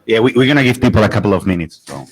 Yeah, we're going to give people a couple of minutes. So.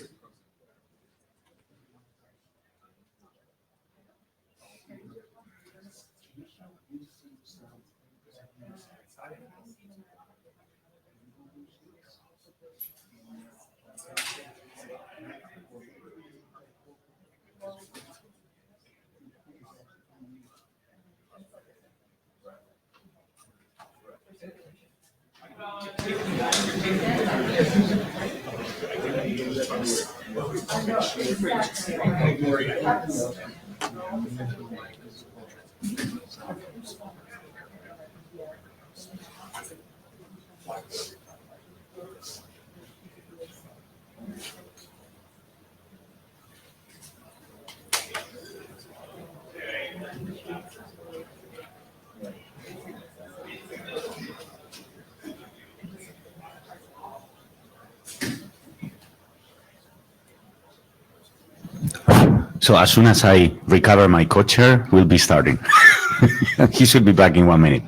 So as soon as I recover my co-chair, we'll be starting. He should be back in 1 minute.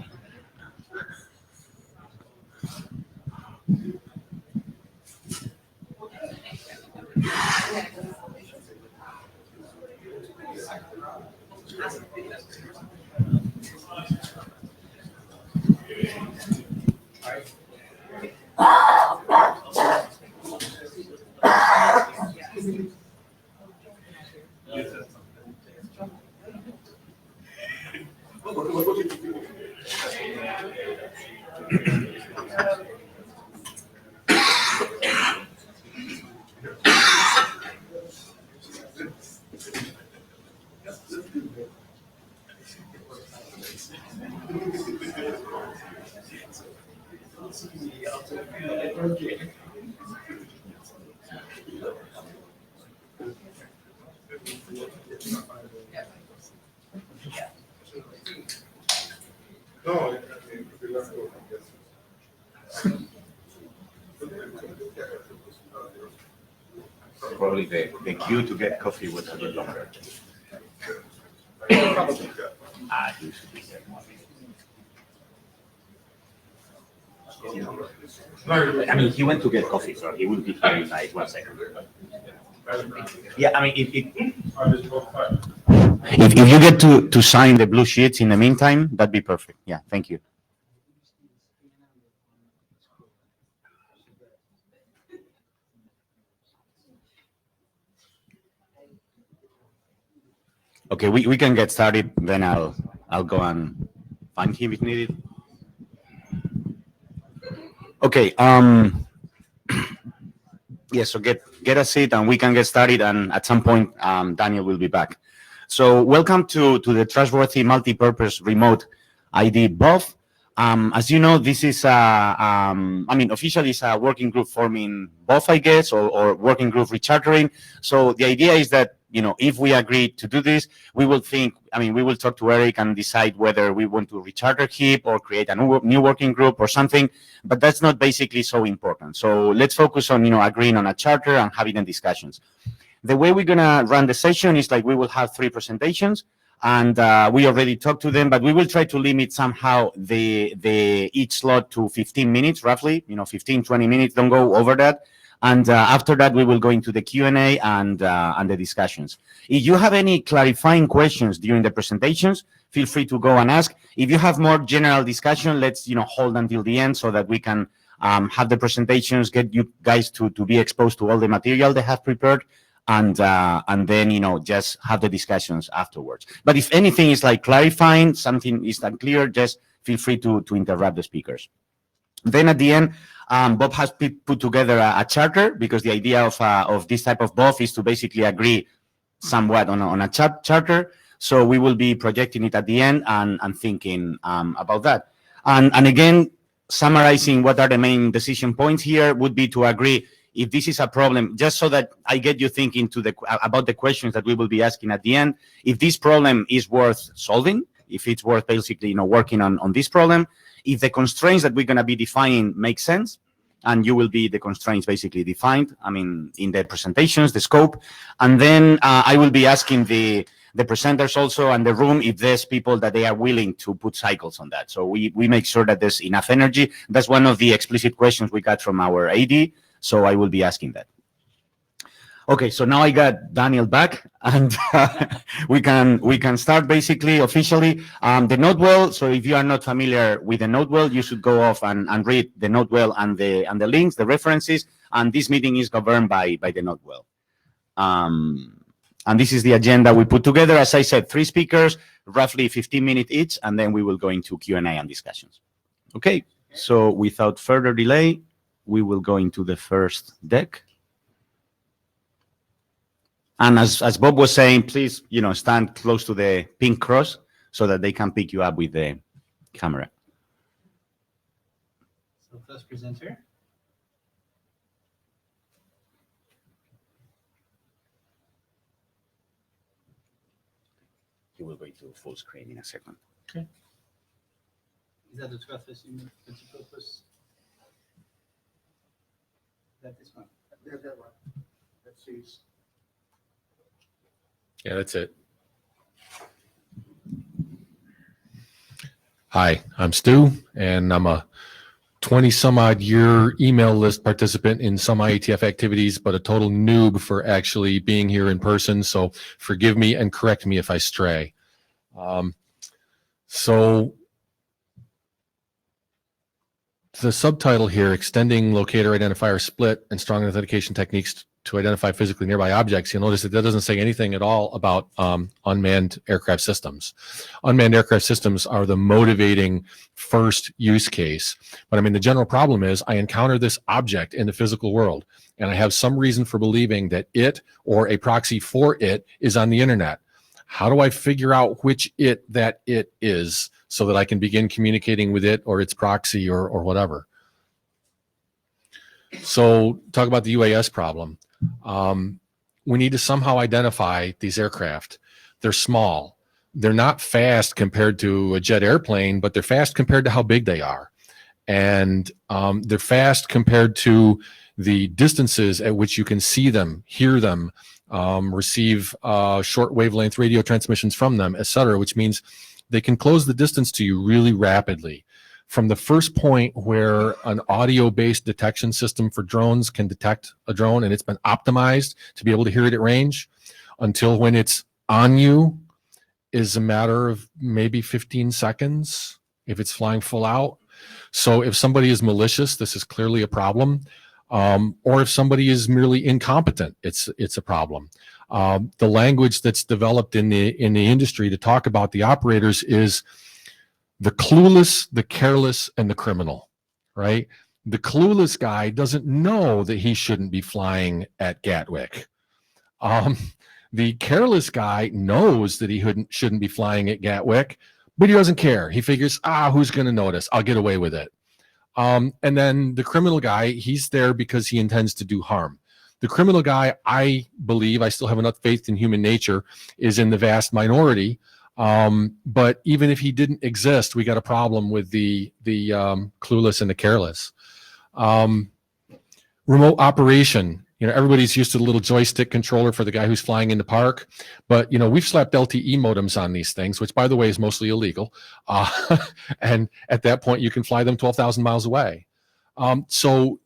Probably the queue to get coffee was a bit longer. You should be there. I mean, he went to get coffee, so he will be here in like 1 second. Yeah, I mean, if you get to sign the blue sheets in the meantime, that'd be perfect. Yeah, thank you. Okay, we can get started. Then I'll go and find him if needed. Okay. Yeah. So get a seat and we can get started. And at some point, Daniel will be back. So welcome to the Trustworthy Multi-Purpose Remote ID BOF. As you know, this is officially it's a working group forming BOF, I guess, or working group rechartering. So the idea is that, if we agree to do this, we will talk to Eric and decide whether we want to recharter HIP or create a new working group or something, but that's not basically so important. So let's focus on, agreeing on a charter and having the discussions. The way we're going to run the session is like we will have 3 presentations, and we already talked to them, but we will try to limit somehow the each slot to 15 minutes, roughly, 15, 20 minutes, don't go over that. And after that, we will go into the Q&A and the discussions. If you have any clarifying questions during the presentations, feel free to go and ask. If you have more general discussion, let's hold until the end so that we can have the presentations, get you guys to be exposed to all the material they have prepared, and then just have the discussions afterwards. But if anything is like clarifying, something is unclear, just feel free to interrupt the speakers. Then at the end, Bob has put together a charter, because the idea of this type of BOF is to basically agree somewhat on a charter. So we will be projecting it at the end and thinking about that. And again, summarizing what are the main decision points here would be to agree if this is a problem, just so that I get you thinking about the questions that we will be asking at the end. If this problem is worth solving, if it's worth basically working on this problem, if the constraints that we're going to be defining make sense, and you will be the constraints basically defined, in the presentations, the scope. And then I will be asking the presenters also and the room if there's people that they are willing to put cycles on that. So we make sure that there's enough energy. That's one of the explicit questions we got from our AD. So I will be asking that. Okay, so now I got Daniel back, and we can start basically officially. The Notewell. So if you are not familiar with the Notewell, you should go off and read the Notewell and the links, the references. And this meeting is governed by the Notewell. And this is the agenda we put together. As I said, 3 speakers, roughly 15 minutes each, and then we will go into Q&A and discussions. Okay, so without further delay, we will go into the first deck. And as Bob was saying, please, stand close to the pink cross so that they can pick you up with the camera. So first presenter. He will go to full screen in a second. Okay. Is that the 12th multipurpose? Is that this one? Yeah, that one. Let's see. Yeah, that's it. Hi, I'm Stu, and I'm a 20-some-odd year email list participant in some IETF activities, but a total noob for actually being here in person, so forgive me and correct me if I stray. So the subtitle here, Extending Locator Identifier Split and Strong Authentication Techniques to Identify Physically Nearby Objects, you'll notice that doesn't say anything at all about unmanned aircraft systems. Unmanned aircraft systems are the motivating first use case. But I mean, the general problem is I encounter this object in the physical world, and I have some reason for believing that it or a proxy for it is on the internet. How do I figure out which it that it is so that I can begin communicating with it or its proxy or whatever? So talk about the UAS problem. We need to somehow identify these aircraft. They're small. They're not fast compared to a jet airplane, but they're fast compared to how big they are. And they're fast compared to the distances at which you can see them, hear them, receive short wavelength radio transmissions from them, etc., which means they can close the distance to you really rapidly. From the first point where an audio-based detection system for drones can detect a drone and it's been optimized to be able to hear it at range, until when it's on you is a matter of maybe 15 seconds if it's flying full out. So if somebody is malicious, this is clearly a problem. Or if somebody is merely incompetent, it's a problem. The language that's developed in the industry to talk about the operators is the clueless, the careless, and the criminal, right? The clueless guy doesn't know that he shouldn't be flying at Gatwick. The careless guy knows that he shouldn't be flying at Gatwick, but he doesn't care. He figures, who's going to notice? I'll get away with it. And then the criminal guy, he's there because he intends to do harm. The criminal guy, I believe, I still have enough faith in human nature, is in the vast minority. But even if he didn't exist, we got a problem with the clueless and the careless. Remote operation. Everybody's used to the little joystick controller for the guy who's flying in the park. But, we've slapped LTE modems on these things, which, by the way, is mostly illegal. And at that point, you can fly them 12,000 miles away. So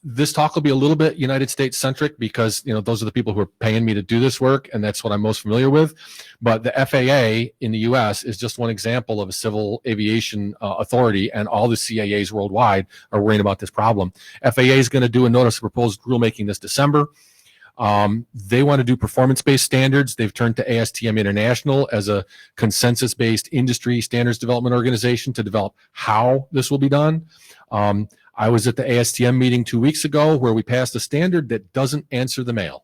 this talk will be a little bit United States centric because, those are the people who are paying me to do this work, and that's what I'm most familiar with. But the FAA in the US is just one example of a civil aviation authority, and all the CAAs worldwide are worrying about this problem. FAA is going to do a notice of proposed rulemaking this December. They want to do performance-based standards. They've turned to ASTM International as a consensus-based industry standards development organization to develop how this will be done. I was at the ASTM meeting 2 weeks ago where we passed a standard that doesn't answer the mail.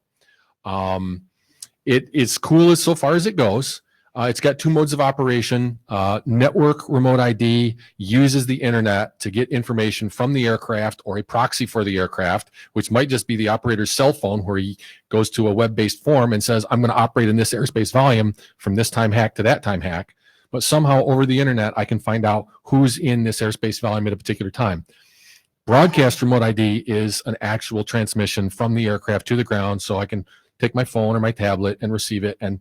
It's cool so far as it goes. It's got 2 modes of operation. Network remote ID uses the internet to get information from the aircraft or a proxy for the aircraft, which might just be the operator's cell phone where he goes to a web-based form and says, I'm going to operate in this airspace volume from this time hack to that time hack. But somehow over the internet, I can find out who's in this airspace volume at a particular time. Broadcast remote ID is an actual transmission from the aircraft to the ground, so I can take my phone or my tablet and receive it and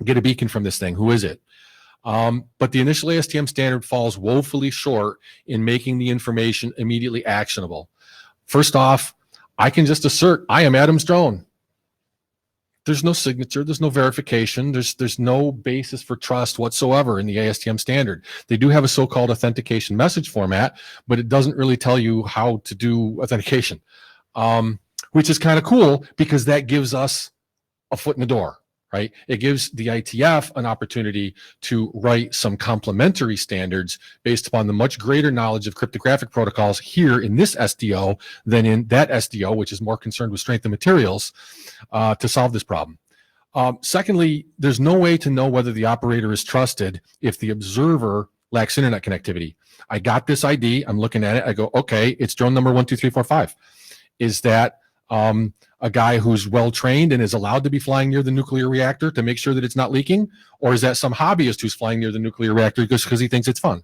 get a beacon from this thing. Who is it? But the initial ASTM standard falls woefully short in making the information immediately actionable. First off, I can just assert I am Adam's drone. There's no signature, there's no verification, there's no basis for trust whatsoever in the ASTM standard. They do have a so-called authentication message format, but it doesn't really tell you how to do authentication, which is kind of cool because that gives us a foot in the door, right? It gives the IETF an opportunity to write some complementary standards based upon the much greater knowledge of cryptographic protocols here in this SDO than in that SDO, which is more concerned with strength of materials, to solve this problem. Secondly, there's no way to know whether the operator is trusted if the observer lacks internet connectivity. I got this ID, I'm looking at it, I go, okay, it's drone number 12345. Is that a guy who's well-trained and is allowed to be flying near the nuclear reactor to make sure that it's not leaking? Or is that some hobbyist who's flying near the nuclear reactor just because he thinks it's fun?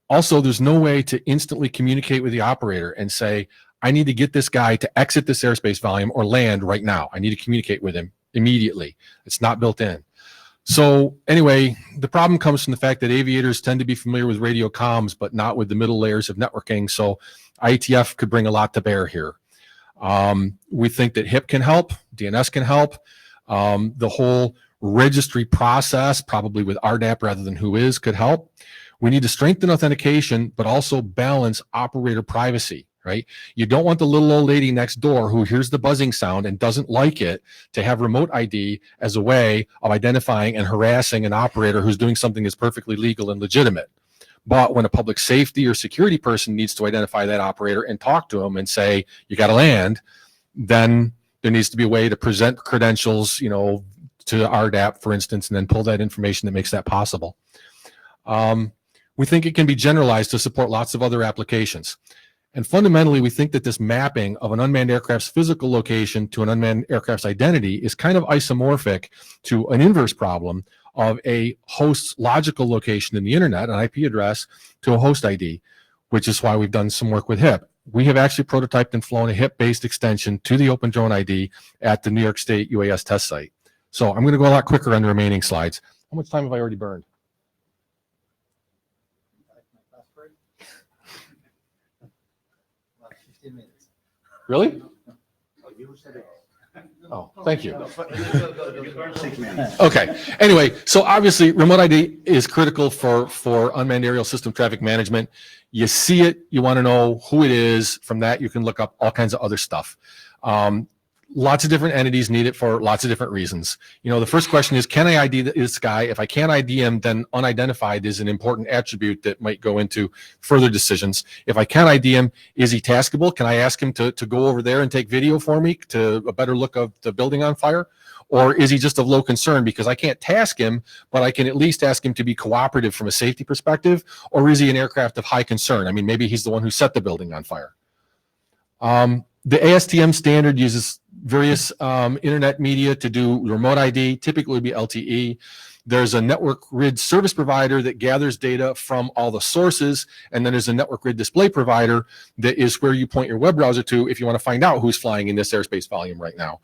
Also, there's no way to instantly communicate with the operator and say, I need to get this guy to exit this airspace volume or land right now. I need to communicate with him immediately. It's not built in. So anyway, the problem comes from the fact that aviators tend to be familiar with radio comms, but not with the middle layers of networking. So IETF could bring a lot to bear here. We think that HIP can help, DNS can help. The whole registry process, probably with RDAP rather than WHOIS, could help. We need to strengthen authentication, but also balance operator privacy, right? You don't want the little old lady next door who hears the buzzing sound and doesn't like it to have remote ID as a way of identifying and harassing an operator who's doing something that's perfectly legal and legitimate. But when a public safety or security person needs to identify that operator and talk to them and say, you got to land, then there needs to be a way to present credentials, you know, to RDAP, for instance, and then pull that information that makes that possible. We think it can be generalized to support lots of other applications. And fundamentally, we think that this mapping of an unmanned aircraft's physical location to an unmanned aircraft's identity is kind of isomorphic to an inverse problem of a host's logical location in the internet, an IP address, to a host ID, which is why we've done some work with HIP. We have actually prototyped and flown a HIP-based extension to the Open Drone ID at the New York State UAS test site. So I'm going to go a lot quicker on the remaining slides. How much time have I already burned? About 15 minutes. Really? Oh, you said it. Oh, thank you. You burned 6 minutes. Okay. Anyway, so obviously remote ID is critical for unmanned aerial system traffic management. You see it, you want to know who it is. From that, you can look up all kinds of other stuff. Lots of different entities need it for lots of different reasons. You know, the first question is, can I ID this guy? If I can't ID him, then unidentified is an important attribute that might go into further decisions. If I can't ID him, is he taskable? Can I ask him to go over there and take video for me to a better look of the building on fire? Or is he just of low concern because I can't task him, but I can at least ask him to be cooperative from a safety perspective? Or is he an aircraft of high concern? I mean, maybe he's the one who set the building on fire. The ASTM standard uses various internet media to do remote ID, typically would be LTE. There's a network grid service provider that gathers data from all the sources, and then there's a network grid display provider that is where you point your web browser to if you want to find out who's flying in this airspace volume right now.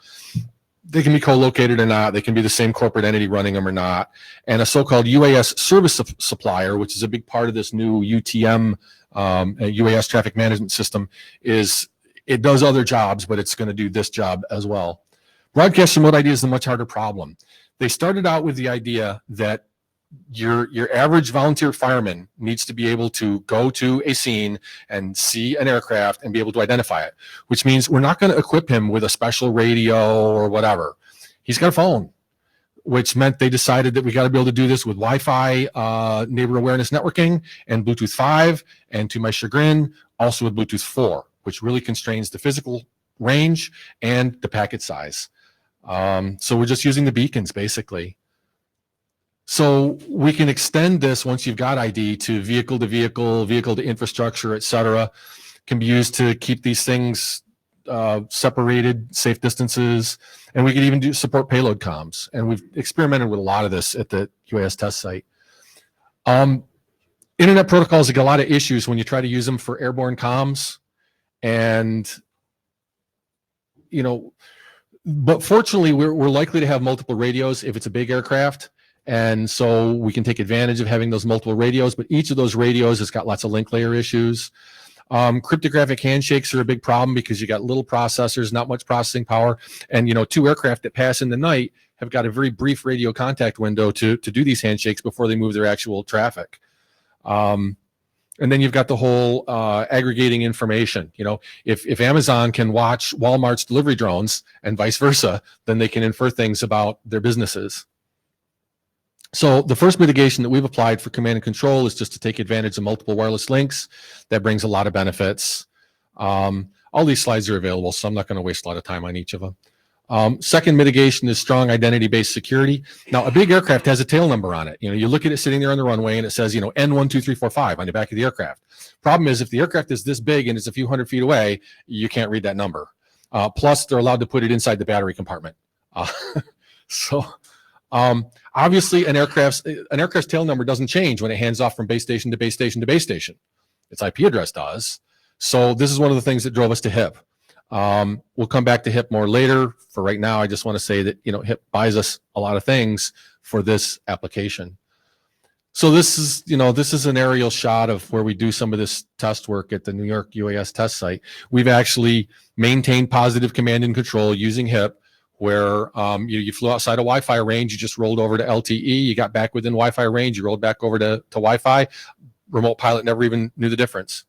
They can be co-located or not. They can be the same corporate entity running them or not. And a so-called UAS service supplier, which is a big part of this new UTM UAS traffic management system, is it does other jobs, but it's going to do this job as well. Broadcast remote ID is a much harder problem. They started out with the idea that your average volunteer fireman needs to be able to go to a scene and see an aircraft and be able to identify it, which means we're not going to equip him with a special radio or whatever. He's got a phone, which meant they decided that we got to be able to do this with Wi-Fi neighbor awareness networking and Bluetooth 5, and to my chagrin, also with Bluetooth 4, which really constrains the physical range and the packet size. So we're just using the beacons, basically. So we can extend this once you've got ID to vehicle to vehicle, vehicle to infrastructure, et cetera. Can be used to keep these things separated, safe distances, and we can even do support payload comms. And we've experimented with a lot of this at the UAS test site. Internet protocols have got a lot of issues when you try to use them for airborne comms. And, you know, but fortunately, we're likely to have multiple radios if it's a big aircraft. And so we can take advantage of having those multiple radios, but each of those radios has got lots of link layer issues. Cryptographic handshakes are a big problem because you got little processors, not much processing power, and two aircraft that pass in the night have got a very brief radio contact window to do these handshakes before they move their actual traffic. And then you've got the whole aggregating information. If Amazon can watch Walmart's delivery drones and vice versa, then they can infer things about their businesses. So the first mitigation that we've applied for command and control is just to take advantage of multiple wireless links. That brings a lot of benefits. All these slides are available, so I'm not going to waste a lot of time on each of them. Second mitigation is strong identity-based security. Now, a big aircraft has a tail number on it. You look at it sitting there on the runway and it says, N12345 on the back of the aircraft. Problem is, if the aircraft is this big and it's a few hundred feet away, you can't read that number. Plus, they're allowed to put it inside the battery compartment. Obviously, an aircraft's tail number doesn't change when it hands off from base station to base station to base station. Its IP address does. So this is one of the things that drove us to HIP. We'll come back to HIP more later. For right now, I just want to say that HIP buys us a lot of things for this application. So this is an aerial shot of where we do some of this test work at the New York UAS test site. We've actually maintained positive command and control using HIP, where you flew outside a Wi-Fi range, you just rolled over to LTE, you got back within Wi-Fi range, you rolled back over to Wi-Fi. Remote pilot never even knew the difference.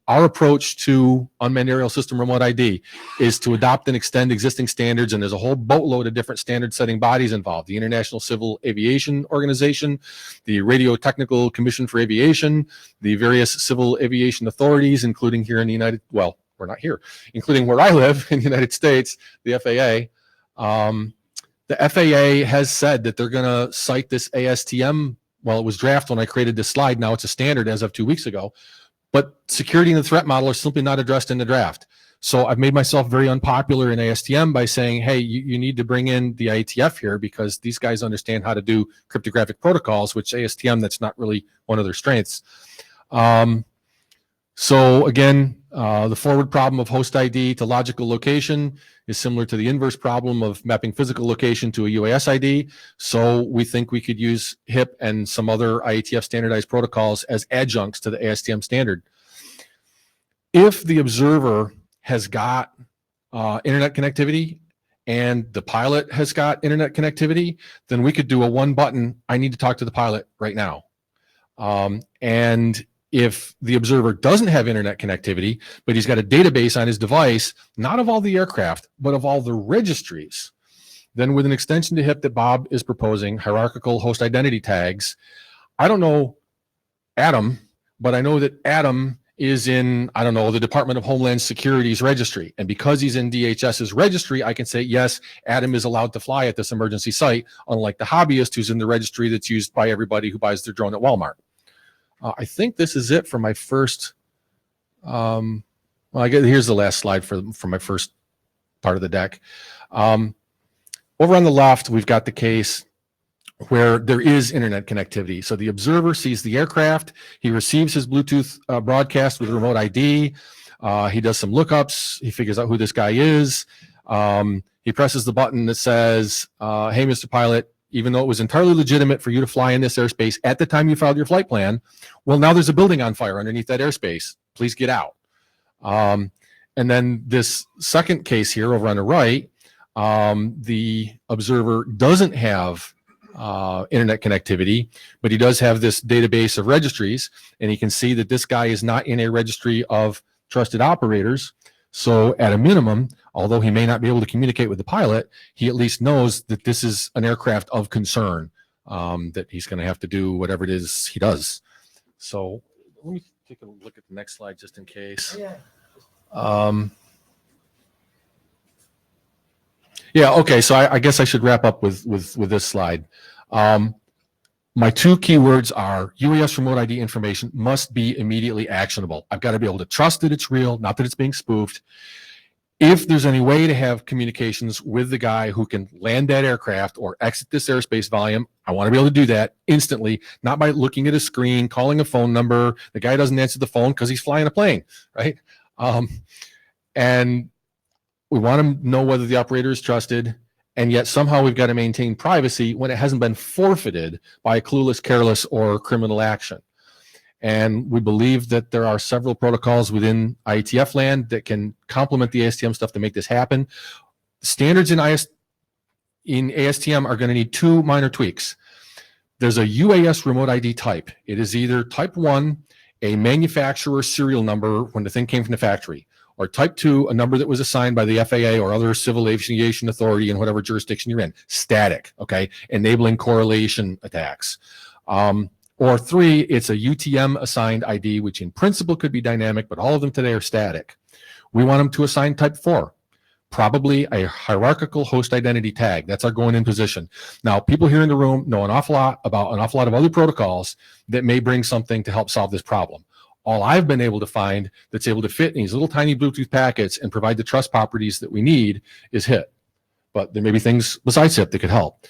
Our approach to unmanned aerial system remote ID is to adopt and extend existing standards, and there's a whole boatload of different standard setting bodies involved. The International Civil Aviation Organization, the Radio Technical Commission for Aviation, the various civil aviation authorities, including here in the we're not here, including where I live in the United States, the FAA. The FAA has said that they're going to cite this ASTM. Well, it was draft when I created this slide. Now it's a standard as of 2 weeks ago. But security and the threat model are simply not addressed in the draft. So I've made myself very unpopular in ASTM by saying, hey, you need to bring in the IETF here because these guys understand how to do cryptographic protocols, which ASTM, that's not really one of their strengths. So again, the forward problem of host ID to logical location is similar to the inverse problem of mapping physical location to a UAS ID. So we think we could use HIP and some other IETF standardized protocols as adjuncts to the ASTM standard. If the observer has got internet connectivity and the pilot has got internet connectivity, then we could do a one button, I need to talk to the pilot right now. And if the observer doesn't have internet connectivity, but he's got a database on his device, not of all the aircraft, but of all the registries, then with an extension to HIP that Bob is proposing, hierarchical host identity tags, I don't know Adam, but I know that Adam is in, I don't know, the Department of Homeland Security's registry. And because he's in DHS's registry, I can say, yes, Adam is allowed to fly at this emergency site, unlike the hobbyist who's in the registry that's used by everybody who buys their drone at Walmart. I think this is it for my first, here's the last slide for my first part of the deck. Over on the left, we've got the case where there is internet connectivity. So the observer sees the aircraft, he receives his Bluetooth broadcast with remote ID, he does some lookups, he figures out who this guy is, he presses the button that says, hey, Mr. Pilot, even though it was entirely legitimate for you to fly in this airspace at the time you filed your flight plan, well, now there's a building on fire underneath that airspace. Please get out. And then this second case here over on the right, the observer doesn't have internet connectivity, but he does have this database of registries, and he can see that this guy is not in a registry of trusted operators. So at a minimum, although he may not be able to communicate with the pilot, he at least knows that this is an aircraft of concern, that he's going to have to do whatever it is he does. So let me take a look at the next slide just in case. Okay, so I guess I should wrap up with this slide. My two keywords are UAS remote ID information must be immediately actionable. I've got to be able to trust that it's real, not that it's being spoofed. If there's any way to have communications with the guy who can land that aircraft or exit this airspace volume, I want to be able to do that instantly, not by looking at a screen, calling a phone number. The guy doesn't answer the phone because he's flying a plane, right? And we want to know whether the operator is trusted, and yet somehow we've got to maintain privacy when it hasn't been forfeited by a clueless, careless, or criminal action. And we believe that there are several protocols within IETF land that can complement the ASTM stuff to make this happen. Standards in ASTM are going to need two minor tweaks. There's a UAS remote ID type. It is either type 1, a manufacturer serial number when the thing came from the factory, or type 2, a number that was assigned by the FAA or other civil aviation authority in whatever jurisdiction you're in. Static, okay, enabling correlation attacks. Or 3, it's a UTM assigned ID, which in principle could be dynamic, but all of them today are static. We want them to assign type 4, probably a hierarchical host identity tag. That's our going in position. Now, people here in the room know an awful lot about an awful lot of other protocols that may bring something to help solve this problem. All I've been able to find that's able to fit in these little tiny Bluetooth packets and provide the trust properties that we need is HIP. But there may be things besides HIP that could help.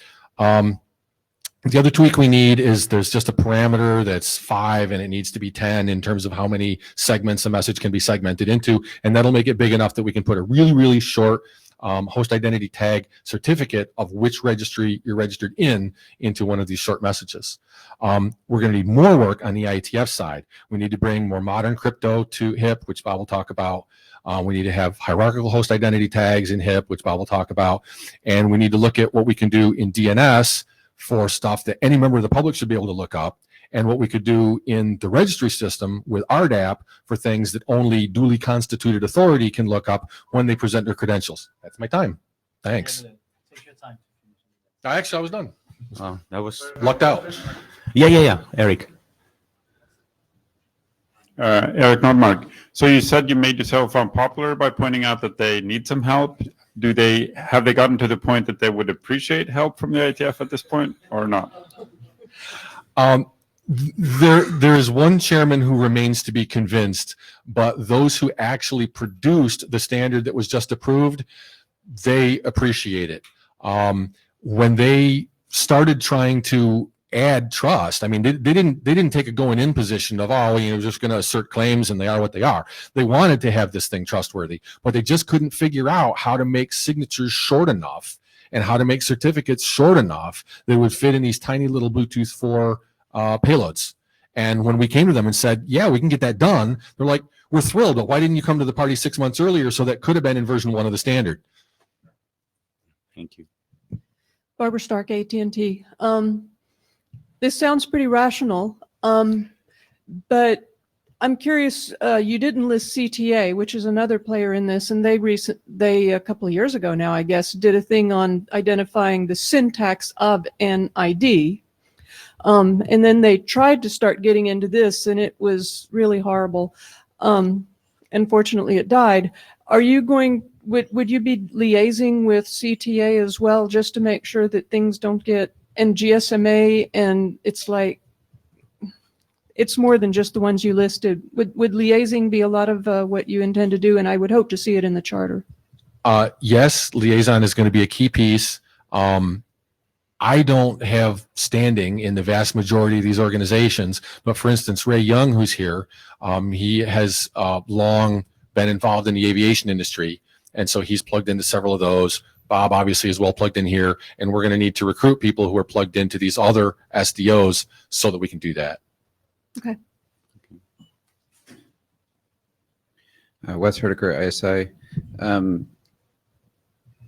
The other tweak we need is there's just a parameter that's 5 and it needs to be 10 in terms of how many segments a message can be segmented into. And that'll make it big enough that we can put a really, really short host identity tag certificate of which registry you're registered into one of these short messages. We're going to need more work on the IETF side. We need to bring more modern crypto to HIP, which Bob will talk about. We need to have hierarchical host identity tags in HIP, which Bob will talk about. And we need to look at what we can do in DNS for stuff that any member of the public should be able to look up, and what we could do in the registry system with RDAP for things that only duly constituted authority can look up when they present their credentials. That's my time. Thanks. Take your time. Actually, I was done. That was Lucked out. yeah. Eric. Eric Nordmark. So you said you made yourself unpopular by pointing out that they need some help. Have they gotten to the point that they would appreciate help from the IETF at this point, or not? There is one chairman who remains to be convinced, but those who actually produced the standard that was just approved, they appreciate it. When they started trying to add trust, I mean, they didn't take a going in position of, oh, just going to assert claims and they are what they are. They wanted to have this thing trustworthy, but they just couldn't figure out how to make signatures short enough and how to make certificates short enough that would fit in these tiny little Bluetooth 4 payloads. And when we came to them and said, yeah, we can get that done, they're like, we're thrilled, but why didn't you come to the party 6 months earlier? So that could have been in version 1 of the standard. Thank you. Barbara Stark, AT&T. This sounds pretty rational, but I'm curious, you didn't list CTA, which is another player in this, and they a couple of years ago now, I guess, did a thing on identifying the syntax of an ID. And then they tried to start getting into this, and it was really horrible. Unfortunately, it died. Are you going, would you be liaising with CTA as well, just to make sure that things don't get, and GSMA, and it's like, it's more than just the ones you listed. Would liaising be a lot of what you intend to do? And I would hope to see it in the charter. Yes, liaison is going to be a key piece. I don't have standing in the vast majority of these organizations, but for instance, Ray Young, who's here, he has long been involved in the aviation industry, and so he's plugged into several of those. Bob obviously is well plugged in here, and we're going to need to recruit people who are plugged into these other SDOs so that we can do that. Okay. Wes Herdeker, ISI.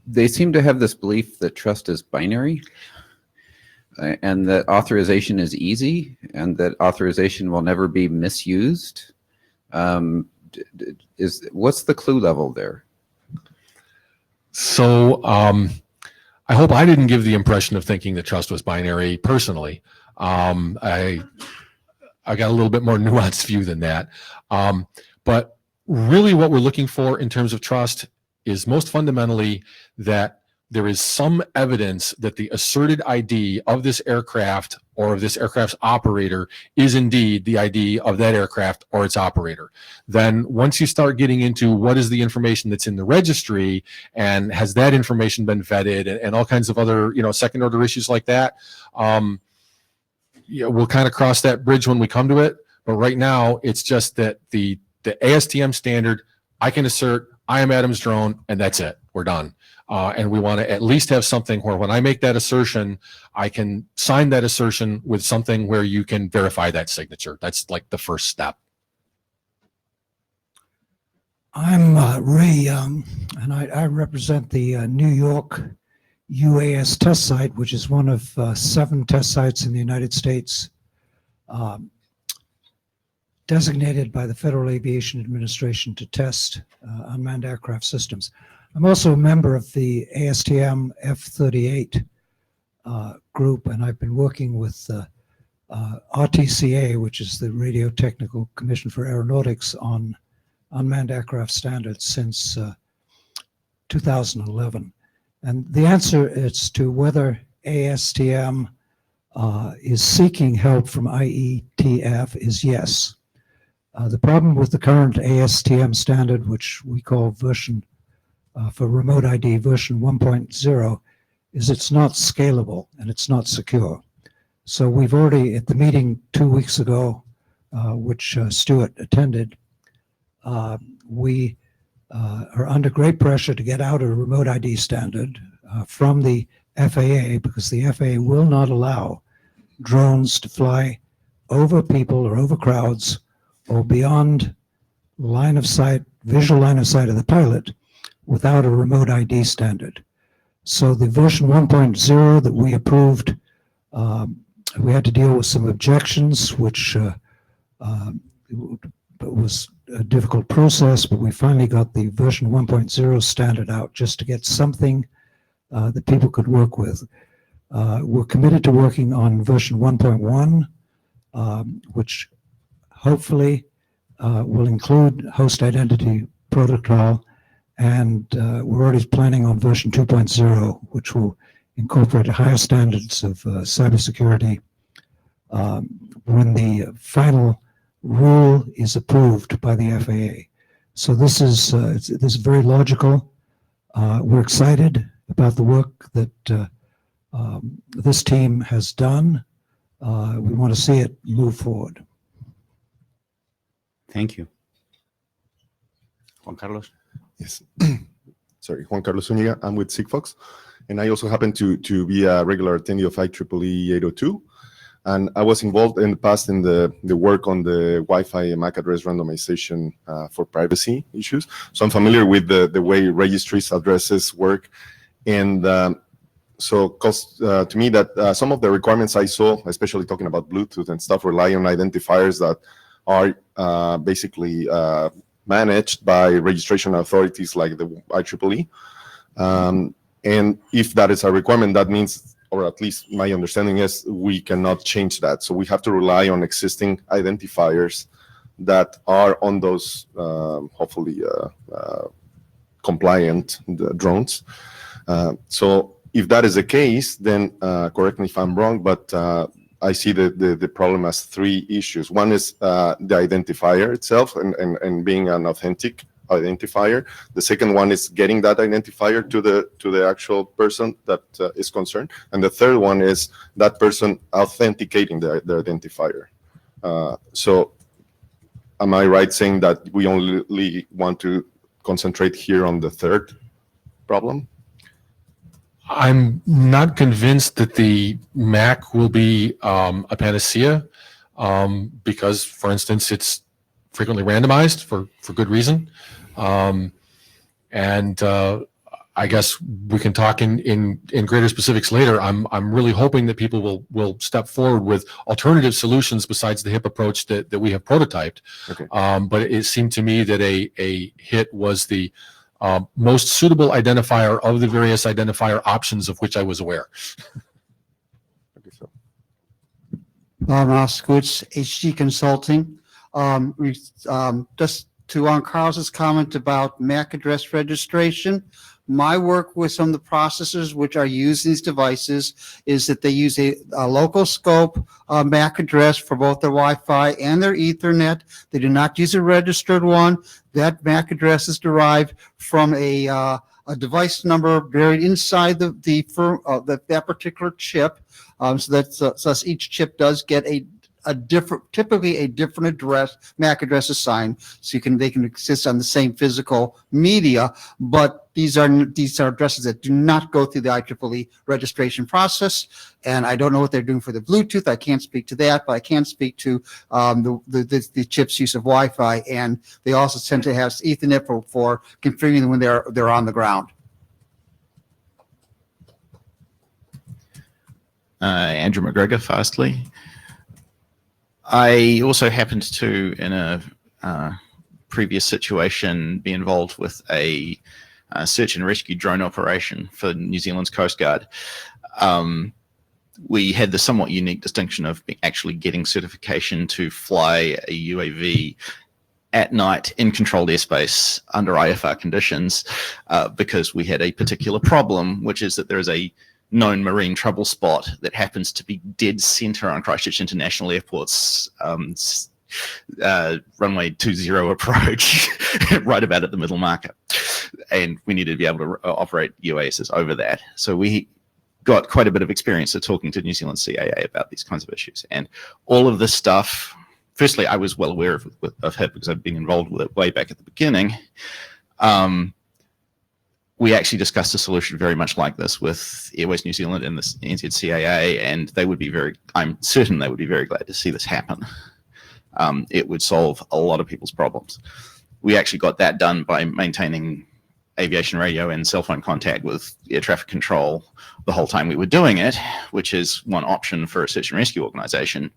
They seem to have this belief that trust is binary and that authorization is easy and that authorization will never be misused. What's the clue level there? So I hope I didn't give the impression of thinking that trust was binary personally. I got a little bit more nuanced view than that. But really what we're looking for in terms of trust is most fundamentally that there is some evidence that the asserted ID of this aircraft or of this aircraft's operator is indeed the ID of that aircraft or its operator. Then once you start getting into what is the information that's in the registry and has that information been vetted and all kinds of other, second order issues like that, we'll kind of cross that bridge when we come to it. But right now it's just that the ASTM standard, I can assert I am Adam's drone and that's it. We're done. And we want to at least have something where when I make that assertion, I can sign that assertion with something where you can verify that signature. That's like the first step. I'm Ray Young, and I represent the New York UAS test site, which is one of 7 test sites in the United States designated by the Federal Aviation Administration to test unmanned aircraft systems. I'm also a member of the ASTM F-38 group, and I've been working with RTCA, which is the Radio Technical Commission for Aeronautics, on unmanned aircraft standards since 2011. And the answer is to whether ASTM is seeking help from IETF is yes. The problem with the current ASTM standard, which we call version for remote ID version 1.0, is it's not scalable and it's not secure. So we've already, at the meeting 2 weeks ago, which Stuart attended, we are under great pressure to get out a remote ID standard from the FAA, because the FAA will not allow drones to fly over people or over crowds or beyond line of sight, visual line of sight of the pilot without a remote ID standard. So the version 1.0 that we approved, we had to deal with some objections, which was a difficult process, but we finally got the version 1.0 standard out just to get something that people could work with. We're committed to working on version 1.1, which hopefully will include host identity protocol, and we're already planning on version 2.0, which will incorporate higher standards of cybersecurity when the final rule is approved by the FAA. So this is very logical. We're excited about the work that this team has done. We want to see it move forward. Thank you. Juan Carlos? Yes. Sorry, Juan Carlos Zúñiga. I'm with Sigfox, and I also happen to be a regular attendee of IEEE 802. And I was involved in the past in the work on the Wi-Fi MAC address randomization for privacy issues. So I'm familiar with the way registries addresses work. And so to me that some of the requirements I saw, especially talking about Bluetooth and stuff, rely on identifiers that are basically managed by registration authorities like the IEEE. And if that is a requirement, that means, or at least my understanding is, we cannot change that. So we have to rely on existing identifiers that are on those, hopefully, compliant drones. So if that is the case, then correct me if I'm wrong, but I see the problem as 3 issues. One is the identifier itself and being an authentic identifier. The second one is getting that identifier to the actual person that is concerned. And the third one is that person authenticating the identifier. So am I right saying that we only want to concentrate here on the third problem? I'm not convinced that the MAC will be a panacea because, for instance, it's frequently randomized for good reason. And I guess we can talk in greater specifics later. I'm really hoping that people will step forward with alternative solutions besides the HIP approach that we have prototyped. Okay. But it seemed to me that a hit was the most suitable identifier of the various identifier options of which I was aware. Okay, so. Bob Moskowitz, HG Consulting. Just to on Carlos's comment about MAC address registration, my work with some of the processors which are used in these devices is that they use a local scope MAC address for both their Wi-Fi and their Ethernet. They do not use a registered one. That MAC address is derived from a device number buried inside that particular chip. So each chip does get a typically a different address, MAC address assigned, so they can exist on the same physical media, but these are addresses that do not go through the IEEE registration process. And I don't know what they're doing for the Bluetooth. I can't speak to that, but I can speak to the chip's use of Wi-Fi, and they also tend to have Ethernet for configuring them when they're on the ground. Andrew McGregor, Fastly. I also happened to, in a previous situation, be involved with a search and rescue drone operation for New Zealand's Coast Guard. We had the somewhat unique distinction of actually getting certification to fly a UAV at night in controlled airspace under IFR conditions, because we had a particular problem, which is that there is a known marine trouble spot that happens to be dead center on Christchurch International Airport's runway 20 approach, right about at the middle market. And we needed to be able to operate UASs over that. So we got quite a bit of experience of talking to New Zealand CAA about these kinds of issues. And all of this stuff, firstly, I was well aware of it because I've been involved with it way back at the beginning. We actually discussed a solution very much like this with Airways New Zealand and the NZCAA, and I'm certain they would be very glad to see this happen. It would solve a lot of people's problems. We actually got that done by maintaining aviation radio and cell phone contact with air traffic control the whole time we were doing it, which is one option for a search and rescue organization.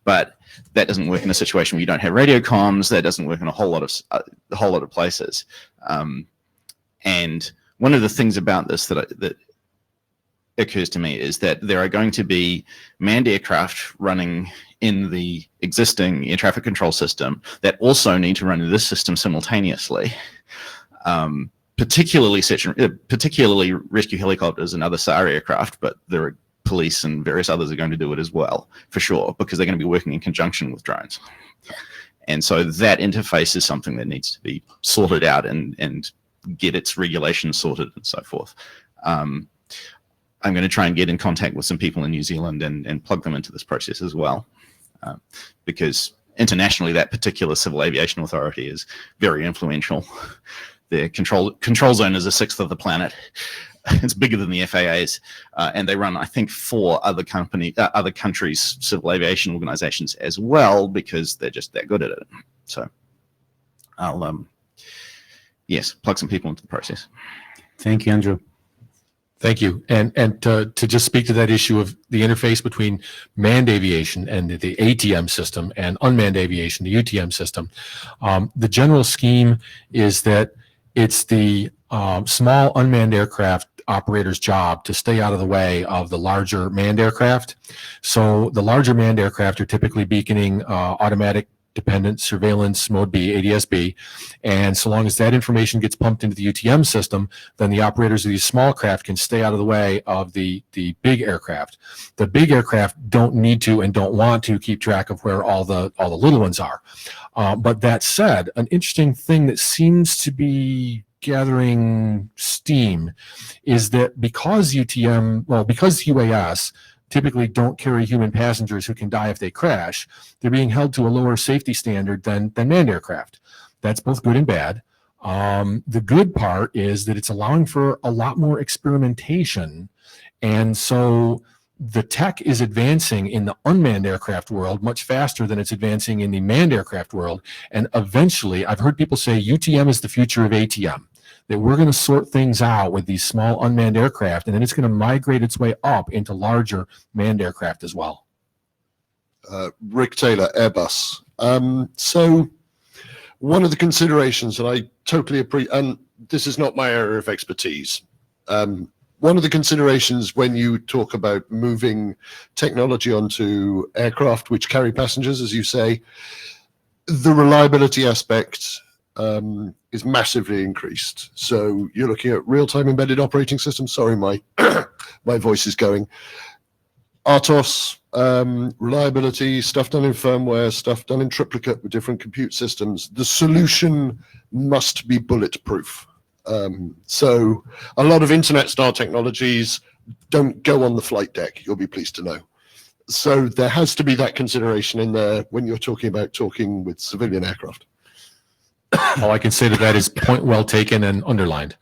But that doesn't work in a situation where you don't have radio comms. That doesn't work in a whole lot of places. And one of the things about this that occurs to me is that there are going to be manned aircraft running in the existing air traffic control system that also need to run in this system simultaneously. Particularly rescue helicopters and other SAR aircraft, but there are police and various others are going to do it as well, for sure, because they're going to be working in conjunction with drones. And so that interface is something that needs to be sorted out and get its regulations sorted and so forth. I'm going to try and get in contact with some people in New Zealand and plug them into this process as well, because internationally that particular civil aviation authority is very influential. Their control zone is a sixth of the planet. It's bigger than the FAA's, and they run, I think, 4 other countries' civil aviation organizations as well, because they're just that good at it. So I'll yes, plug some people into the process. Thank you, Andrew. Thank you. And to just speak to that issue of the interface between manned aviation and the ATM system and unmanned aviation, the UTM system, the general scheme is that it's the small unmanned aircraft operator's job to stay out of the way of the larger manned aircraft. So the larger manned aircraft are typically beaconing automatic dependent surveillance mode B, ADS-B, and so long as that information gets pumped into the UTM system, then the operators of these small craft can stay out of the way of the big aircraft. The big aircraft don't need to and don't want to keep track of where all the little ones are. But that said, an interesting thing that seems to be gathering steam is that because UAS typically don't carry human passengers who can die if they crash, they're being held to a lower safety standard than manned aircraft. That's both good and bad. The good part is that it's allowing for a lot more experimentation. And so the tech is advancing in the unmanned aircraft world much faster than it's advancing in the manned aircraft world. And eventually, I've heard people say UTM is the future of ATM, that we're going to sort things out with these small unmanned aircraft, and then it's going to migrate its way up into larger manned aircraft as well. Rick Taylor, Airbus. So one of the considerations, and I totally appreciate, and this is not my area of expertise, one of the considerations when you talk about moving technology onto aircraft which carry passengers, as you say, the reliability aspect is massively increased. So you're looking at real-time embedded operating systems. Sorry, my my voice is going. RTOS, reliability, stuff done in firmware, stuff done in triplicate with different compute systems. The solution must be bulletproof. So a lot of internet-style technologies don't go on the flight deck, you'll be pleased to know. So there has to be that consideration in there when you're talking with civilian aircraft. All I can say to that is point well taken and underlined.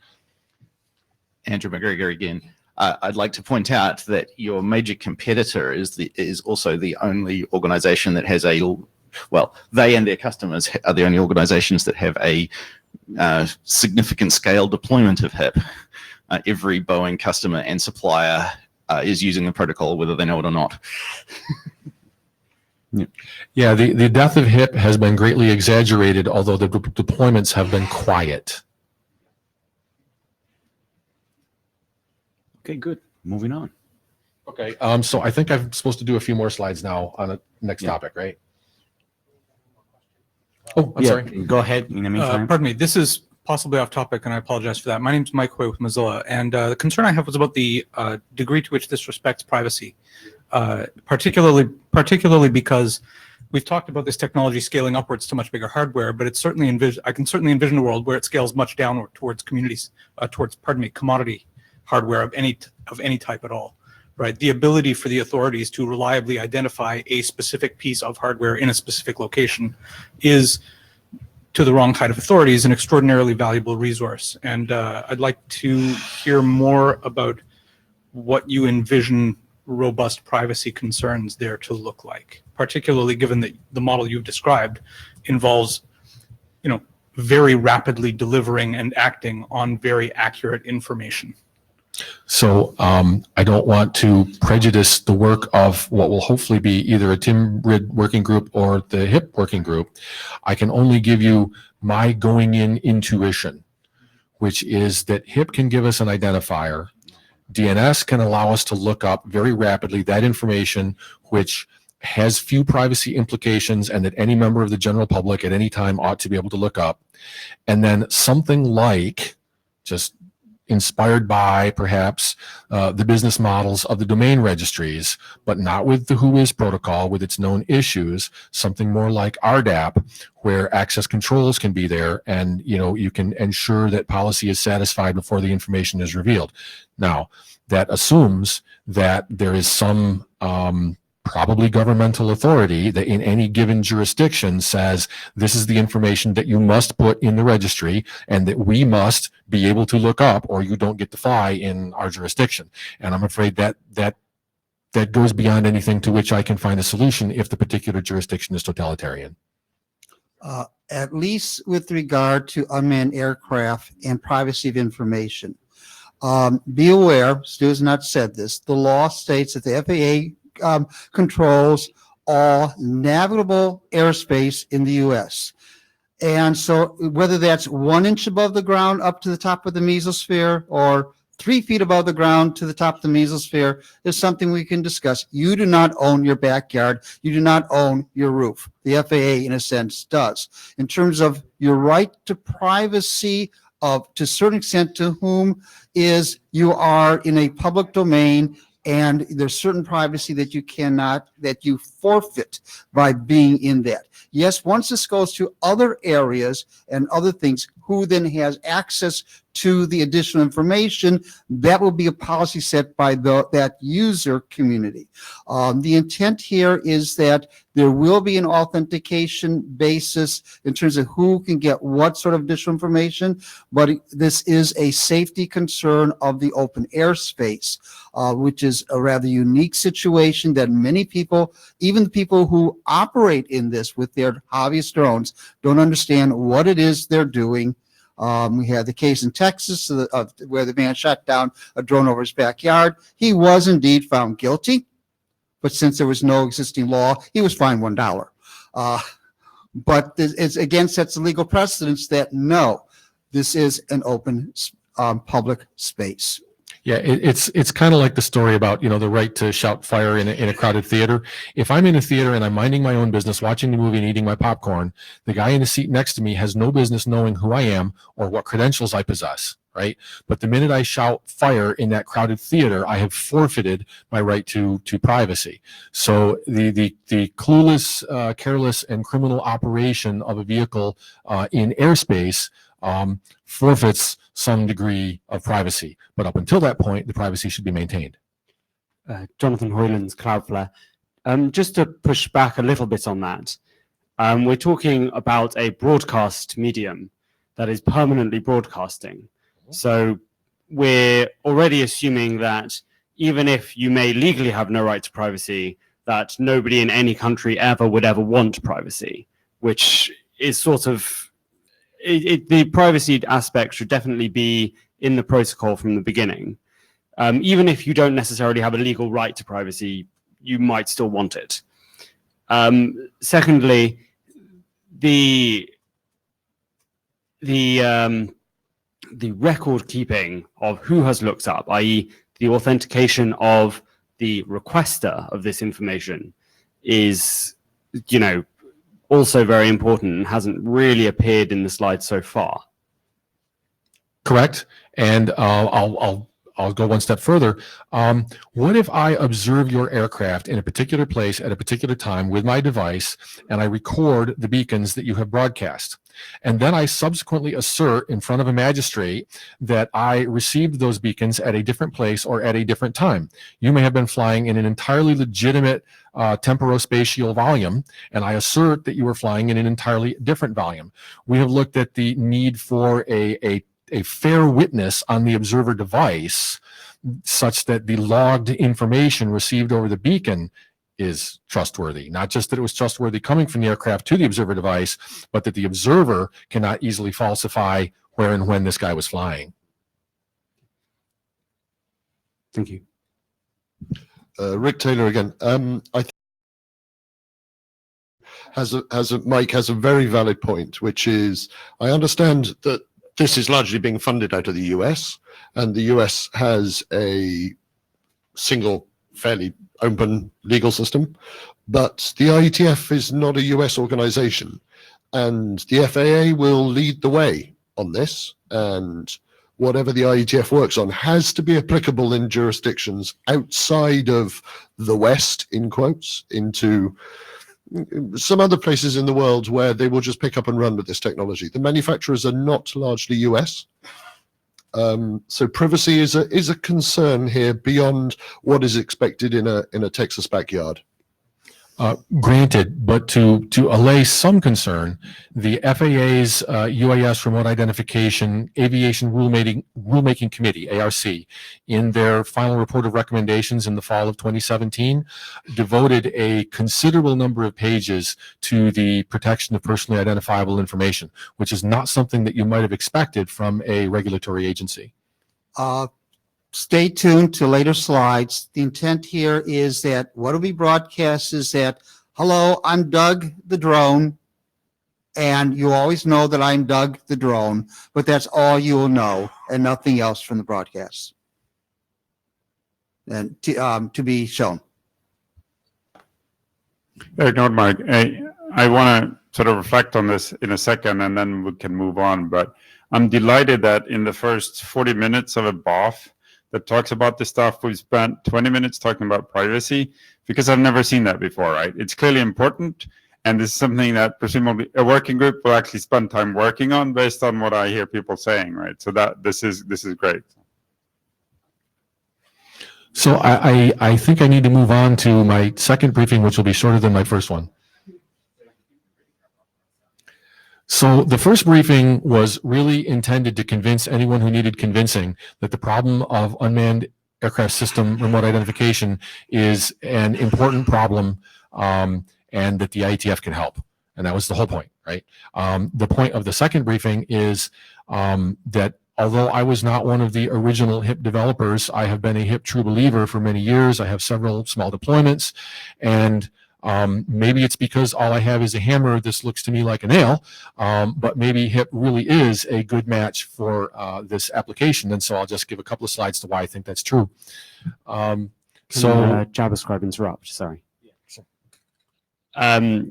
Andrew McGregor again. I'd like to point out that your major competitor is also the only organization that has they and their customers are the only organizations that have a significant scale deployment of HIP. Every Boeing customer and supplier is using the protocol, whether they know it or not. Yeah, the death of HIP has been greatly exaggerated, although the deployments have been quiet. Okay, good. Moving on. Okay. So I think I'm supposed to do a few more slides now on the next topic, right? Oh, I'm sorry. Go ahead. In the meantime. Pardon me. This is possibly off topic, and I apologize for that. My name is Mike Hoy with Mozilla, and the concern I have was about the degree to which this respects privacy, particularly because we've talked about this technology scaling upwards to much bigger hardware, but it's certainly I can certainly envision a world where it scales much downward towards commodity hardware of any type at all, right? The ability for the authorities to reliably identify a specific piece of hardware in a specific location is, to the wrong kind of authorities, an extraordinarily valuable resource. And I'd like to hear more about what you envision robust privacy concerns there to look like, particularly given that the model you've described involves, very rapidly delivering and acting on very accurate information. So I don't want to prejudice the work of what will hopefully be either a TMRID working group or the HIP working group. I can only give you my going in intuition, which is that HIP can give us an identifier. DNS can allow us to look up very rapidly that information which has few privacy implications and that any member of the general public at any time ought to be able to look up. And then something like, just inspired by perhaps the business models of the domain registries, but not with the WHOIS protocol with its known issues, something more like RDAP, where access controls can be there and you can ensure that policy is satisfied before the information is revealed. Now, that assumes that there is some probably governmental authority that in any given jurisdiction says this is the information that you must put in the registry and that we must be able to look up or you don't get to fly in our jurisdiction. And I'm afraid that goes beyond anything to which I can find a solution if the particular jurisdiction is totalitarian. At least with regard to unmanned aircraft and privacy of information. Be aware, Stu has not said this, the law states that the FAA controls all navigable airspace in the U.S. And so whether that's 1 inch above the ground up to the top of the mesosphere or 3 feet above the ground to the top of the mesosphere is something we can discuss. You do not own your backyard. You do not own your roof. The FAA, in a sense, does. In terms of your right to privacy, to a certain extent to whom is you are in a public domain and there's certain privacy that you forfeit by being in that. Yes, once this goes to other areas and other things, who then has access to the additional information, that will be a policy set by that user community. The intent here is that there will be an authentication basis in terms of who can get what sort of additional information, but this is a safety concern of the open airspace, which is a rather unique situation that many people, even the people who operate in this with their hobbyist drones, don't understand what it is they're doing. We had the case in Texas where the man shot down a drone over his backyard. He was indeed found guilty, but since there was no existing law, he was fined $1. But it's again sets a legal precedence that no, this is an open public space. Yeah, it's kind of like the story about, the right to shout fire in a crowded theater. If I'm in a theater and I'm minding my own business, watching the movie and eating my popcorn, the guy in the seat next to me has no business knowing who I am or what credentials I possess, right? But the minute I shout fire in that crowded theater, I have forfeited my right to privacy. So the clueless, careless, and criminal operation of a vehicle in airspace forfeits some degree of privacy. But up until that point, the privacy should be maintained. Jonathan Hoyland's Cloudflare. Just to push back a little bit on that, we're talking about a broadcast medium that is permanently broadcasting. So we're already assuming that even if you may legally have no right to privacy, that nobody in any country ever would ever want privacy, which is sort of, the privacy aspect should definitely be in the protocol from the beginning. Even if you don't necessarily have a legal right to privacy, you might still want it. Secondly, the record keeping of who has looked up, i.e. the authentication of the requester of this information is, also very important and hasn't really appeared in the slides so far. Correct. And I'll go one step further. What if I observe your aircraft in a particular place at a particular time with my device, and I record the beacons that you have broadcast? And then I subsequently assert in front of a magistrate that I received those beacons at a different place or at a different time. You may have been flying in an entirely legitimate temporospatial volume, and I assert that you were flying in an entirely different volume. We have looked at the need for a fair witness on the observer device such that the logged information received over the beacon is trustworthy. Not just that it was trustworthy coming from the aircraft to the observer device, but that the observer cannot easily falsify where and when this guy was flying. Thank you. Rick Taylor again. I think Mike has a very valid point, which is, I understand that this is largely being funded out of the US, and the US has a single, fairly open legal system, but the IETF is not a US organization, and the FAA will lead the way on this, and whatever the IETF works on has to be applicable in jurisdictions outside of the West, in quotes, into some other places in the world where they will just pick up and run with this technology. The manufacturers are not largely US. So privacy is a concern here beyond what is expected in a Texas backyard. Granted, but to allay some concern, the FAA's UAS Remote Identification Aviation Rulemaking Committee, ARC, in their final report of recommendations in the fall of 2017, devoted a considerable number of pages to the protection of personally identifiable information, which is not something that you might have expected from a regulatory agency. Stay tuned to later slides. The intent here is that what will be broadcast is that, hello, I'm Doug the drone, and you always know that I'm Doug the drone, but that's all you will know and nothing else from the broadcast. And to be shown. No, Mike, I want to sort of reflect on this in a second, and then we can move on. But I'm delighted that in the first 40 minutes of a BOF that talks about this stuff, we've spent 20 minutes talking about privacy, because I've never seen that before, right? It's clearly important, and this is something that presumably a working group will actually spend time working on based on what I hear people saying, right? So that this is great. So I think I need to move on to my second briefing, which will be shorter than my first one. So the first briefing was really intended to convince anyone who needed convincing that the problem of unmanned aircraft system remote identification is an important problem, and that the IETF can help. And that was the whole point, right? The point of the second briefing is that although I was not one of the original HIP developers, I have been a HIP true believer for many years. I have several small deployments, and maybe it's because all I have is a hammer. This looks to me like a nail, but maybe HIP really is a good match for this application. And so I'll just give a couple of slides to why I think that's true. JavaScript interrupt, sorry.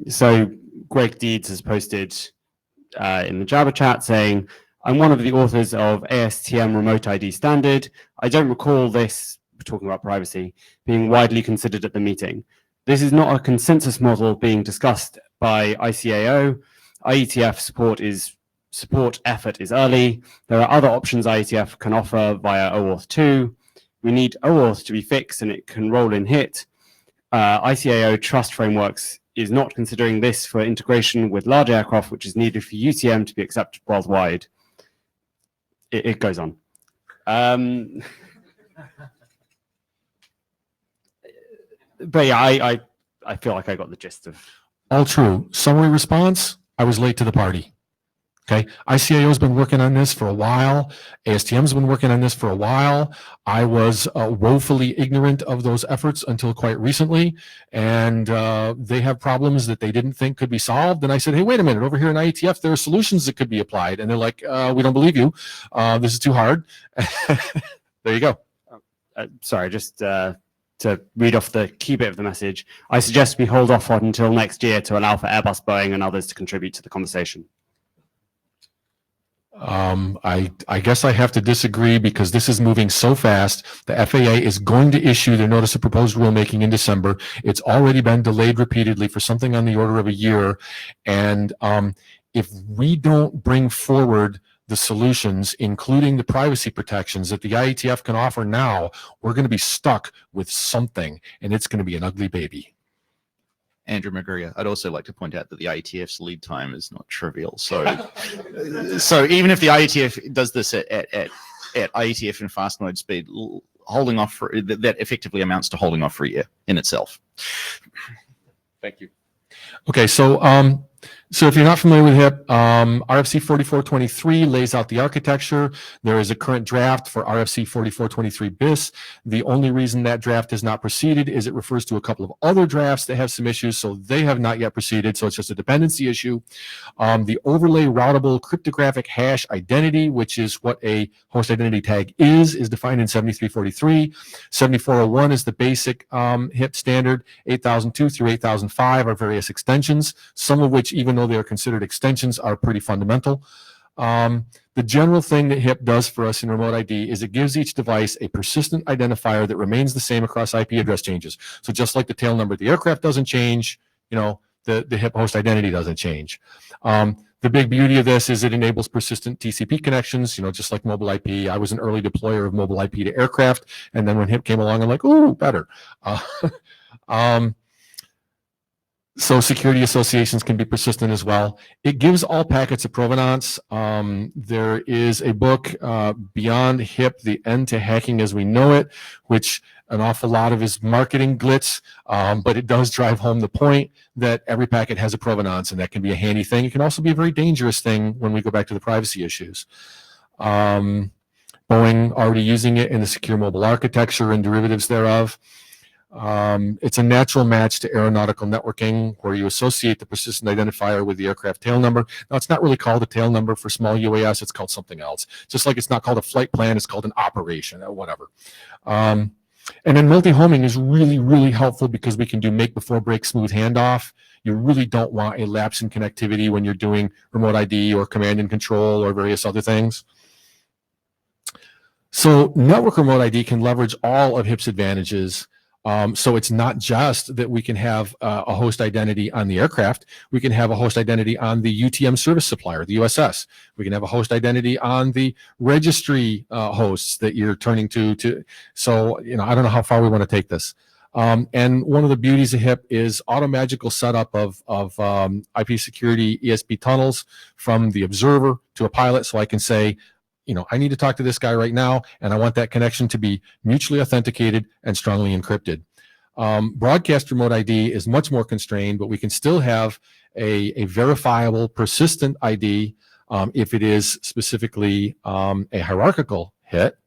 So Greg Deeds has posted in the Java chat saying, I'm one of the authors of ASTM Remote ID Standard. I don't recall this, we're talking about privacy, being widely considered at the meeting. This is not a consensus model being discussed by ICAO. IETF support effort is early. There are other options IETF can offer via OAuth 2. We need OAuth to be fixed and it can roll in HIT. ICAO trust frameworks is not considering this for integration with large aircraft, which is needed for UTM to be accepted worldwide. It goes on. But yeah, I feel like I got the gist of. All true. Summary response, I was late to the party. Okay. ICAO has been working on this for a while. ASTM's been working on this for a while. I was woefully ignorant of those efforts until quite recently. And they have problems that they didn't think could be solved. And I said, hey, wait a minute, over here in IETF, there are solutions that could be applied. And they're like, we don't believe you. This is too hard. There you go. Sorry, just to read off the key bit of the message, I suggest we hold off on until next year to allow for Airbus, Boeing, and others to contribute to the conversation. I guess I have to disagree because this is moving so fast. The FAA is going to issue their notice of proposed rulemaking in December. It's already been delayed repeatedly for something on the order of a year. And if we don't bring forward the solutions, including the privacy protections that the IETF can offer now, we're going to be stuck with something, and it's going to be an ugly baby. Andrew McGregor, I'd also like to point out that the IETF's lead time is not trivial. So, so even if the IETF does this at IETF and fast mode speed, holding off for that effectively amounts to holding off for a year in itself. Thank you. Okay, so so if you're not familiar with HIP, RFC 4423 lays out the architecture. There is a current draft for RFC 4423 bis. The only reason that draft has not proceeded is it refers to a couple of other drafts that have some issues, so they have not yet proceeded, so it's just a dependency issue. The overlay routable cryptographic hash identity, which is what a host identity tag is defined in 7343. 7401 is the basic HIP standard. 8002 through 8005 are various extensions, some of which, even though they are considered extensions, are pretty fundamental. The general thing that HIP does for us in remote ID is it gives each device a persistent identifier that remains the same across IP address changes. So just like the tail number of the aircraft doesn't change, you know, the HIP host identity doesn't change. The big beauty of this is it enables persistent TCP connections, you know, just like mobile IP. I was an early deployer of mobile IP to aircraft, and then when HIP came along, I'm like, ooh, better. So security associations can be persistent as well. It gives all packets a provenance. There is a book, Beyond HIP, The End to Hacking as We Know It, which an awful lot of is marketing glitz, but it does drive home the point that every packet has a provenance, and that can be a handy thing. It can also be a very dangerous thing when we go back to the privacy issues. Boeing already using it in the secure mobile architecture and derivatives thereof. It's a natural match to aeronautical networking, where you associate the persistent identifier with the aircraft tail number. Now, it's not really called a tail number for small UAS. It's called something else. Just like it's not called a flight plan, it's called an operation or whatever. And then multi-homing is really, really helpful because we can do make before break smooth handoff. You really don't want a lapse in connectivity when you're doing remote ID or command and control or various other things. So network remote ID can leverage all of HIP's advantages. So it's not just that we can have a host identity on the aircraft. We can have a host identity on the UTM service supplier, the USS. We can have a host identity on the registry hosts that you're turning to. So, you know, I don't know how far we want to take this. And one of the beauties of HIP is automagical setup of IP security ESP tunnels from the observer to a pilot. So I can say, you know, I need to talk to this guy right now, and I want that connection to be mutually authenticated and strongly encrypted. Broadcast remote ID is much more constrained, but we can still have a verifiable, persistent ID if it is specifically a hierarchical hit.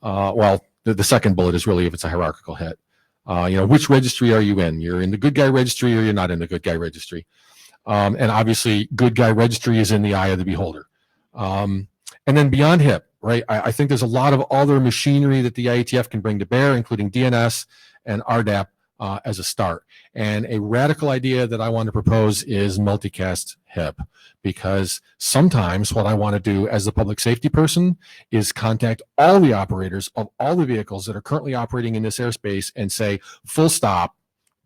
Well, the second bullet is really if it's a hierarchical hit. You know, which registry are you in? You're in the good guy registry or you're not in the good guy registry. And obviously, good guy registry is in the eye of the beholder. And then beyond HIP, right, I think there's a lot of other machinery that the IETF can bring to bear, including DNS and RDAP as a start. And a radical idea that I want to propose is multicast HIP, because sometimes what I want to do as a public safety person is contact all the operators of all the vehicles that are currently operating in this airspace and say, full stop,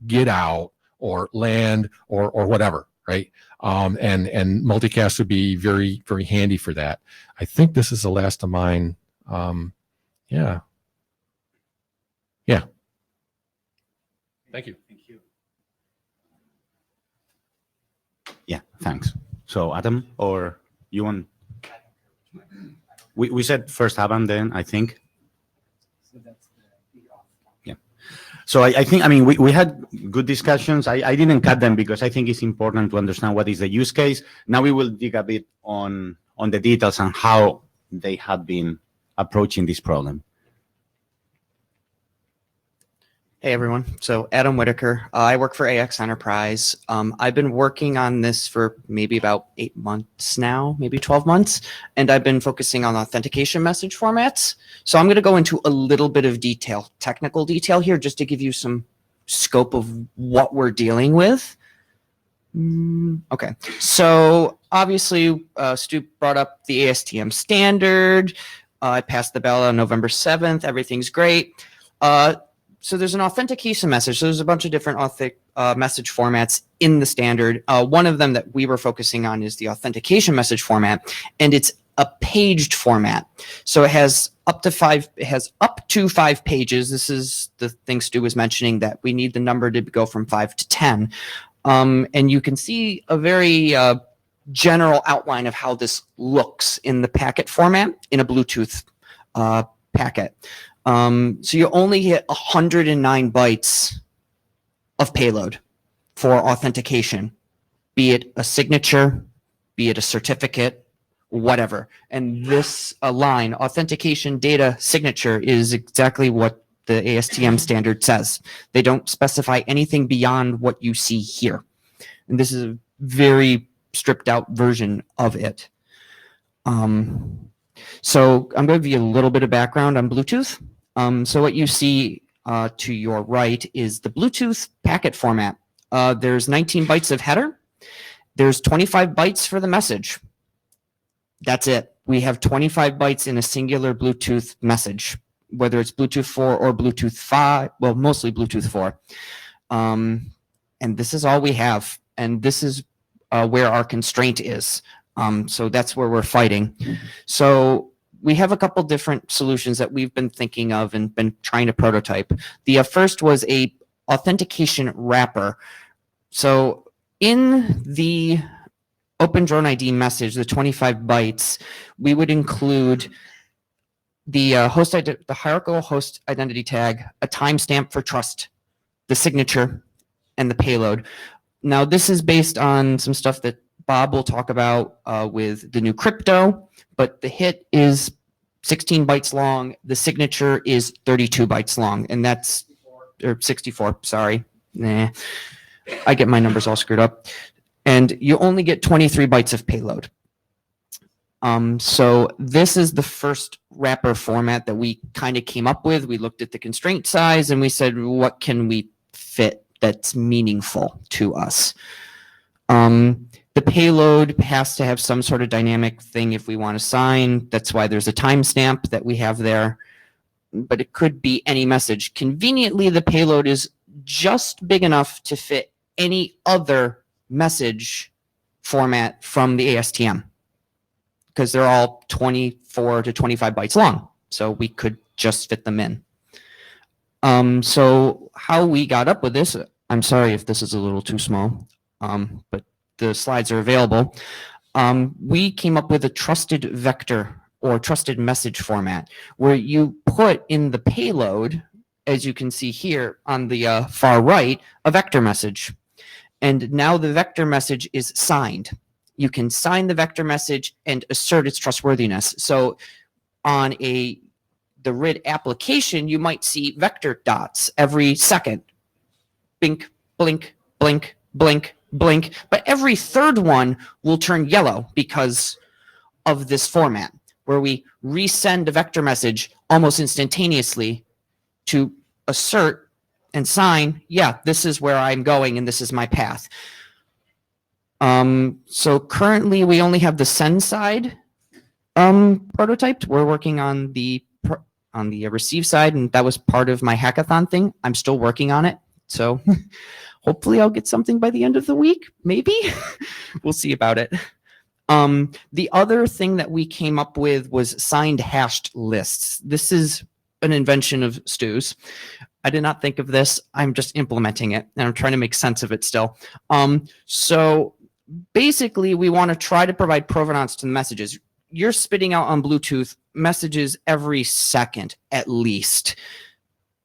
get out, or land, or whatever, right? And multicast would be very, very handy for that. I think this is the last of mine. Yeah. Thank you. Yeah, thanks. So Adam, or you want? We said first Adam, then I think. Yeah. So I think, I mean, we had good discussions. I didn't cut them because I think it's important to understand what is the use case. Now we will dig a bit on the details and how they have been approaching this problem. Hey everyone, so Adam Whitaker. I work for AX Enterprise. I've been working on this for maybe about 8 months now, maybe 12 months, and I've been focusing on authentication message formats. So I'm going to go into a little bit of detail, technical detail here, just to give you some scope of what we're dealing with. Okay, so obviously Stu brought up the ASTM standard. I passed the bell on November 7th. Everything's great. So there's an authentication message. So there's a bunch of different message formats in the standard. One of them that we were focusing on is the authentication message format, and it's a paged format. So it has up to 5 pages. This is the thing Stu was mentioning, that we need the number to go from 5 to 10. And you can see a very general outline of how this looks in the packet format in a Bluetooth packet. So you only hit 109 bytes of payload for authentication, be it a signature, be it a certificate, whatever. And this line, authentication data signature, is exactly what the ASTM standard says. They don't specify anything beyond what you see here. And this is a very stripped out version of it. So I'm going to give you a little bit of background on Bluetooth. So what you see to your right is the Bluetooth packet format. There's 19 bytes of header. There's 25 bytes for the message. That's it. We have 25 bytes in a singular Bluetooth message, whether it's Bluetooth 4 or Bluetooth 5, well, mostly Bluetooth 4. And this is all we have. And this is where our constraint is. So that's where we're fighting. So we have a couple different solutions that we've been thinking of and been trying to prototype. The first was a authentication wrapper. So in the Open Drone ID message, the 25 bytes, we would include the the hierarchical host identity tag, a timestamp for trust, the signature, and the payload. Now this is based on some stuff that Bob will talk about with the new crypto, but the hit is 16 bytes long. The signature is 32 bytes long, and that's, or 64, sorry. Nah, I get my numbers all screwed up. And you only get 23 bytes of payload. So this is the first wrapper format that we kind of came up with. We looked at the constraint size and we said, what can we fit that's meaningful to us? The payload has to have some sort of dynamic thing if we want to sign. That's why there's a timestamp that we have there. But it could be any message. Conveniently, the payload is just big enough to fit any other message format from the ASTM, because they're all 24 to 25 bytes long. So we could just fit them in. So how we got up with this, I'm sorry if this is a little too small, but the slides are available. We came up with a trusted vector or trusted message format where you put in the payload, as you can see here on the far right, a vector message. And now the vector message is signed. You can sign the vector message and assert its trustworthiness. So on the RID application, you might see vector dots every second. Blink, blink, blink, blink, blink. But every third one will turn yellow because of this format, where we resend a vector message almost instantaneously to assert and sign, yeah, this is where I'm going and this is my path. So currently we only have the send side prototyped. We're working on the receive side, and that was part of my hackathon thing. I'm still working on it. So hopefully I'll get something by the end of the week, maybe. We'll see about it. The other thing that we came up with was signed hashed lists. This is an invention of Stu's. I did not think of this. I'm just implementing it and I'm trying to make sense of it still. So basically we want to try to provide provenance to the messages. You're spitting out on Bluetooth messages every second at least.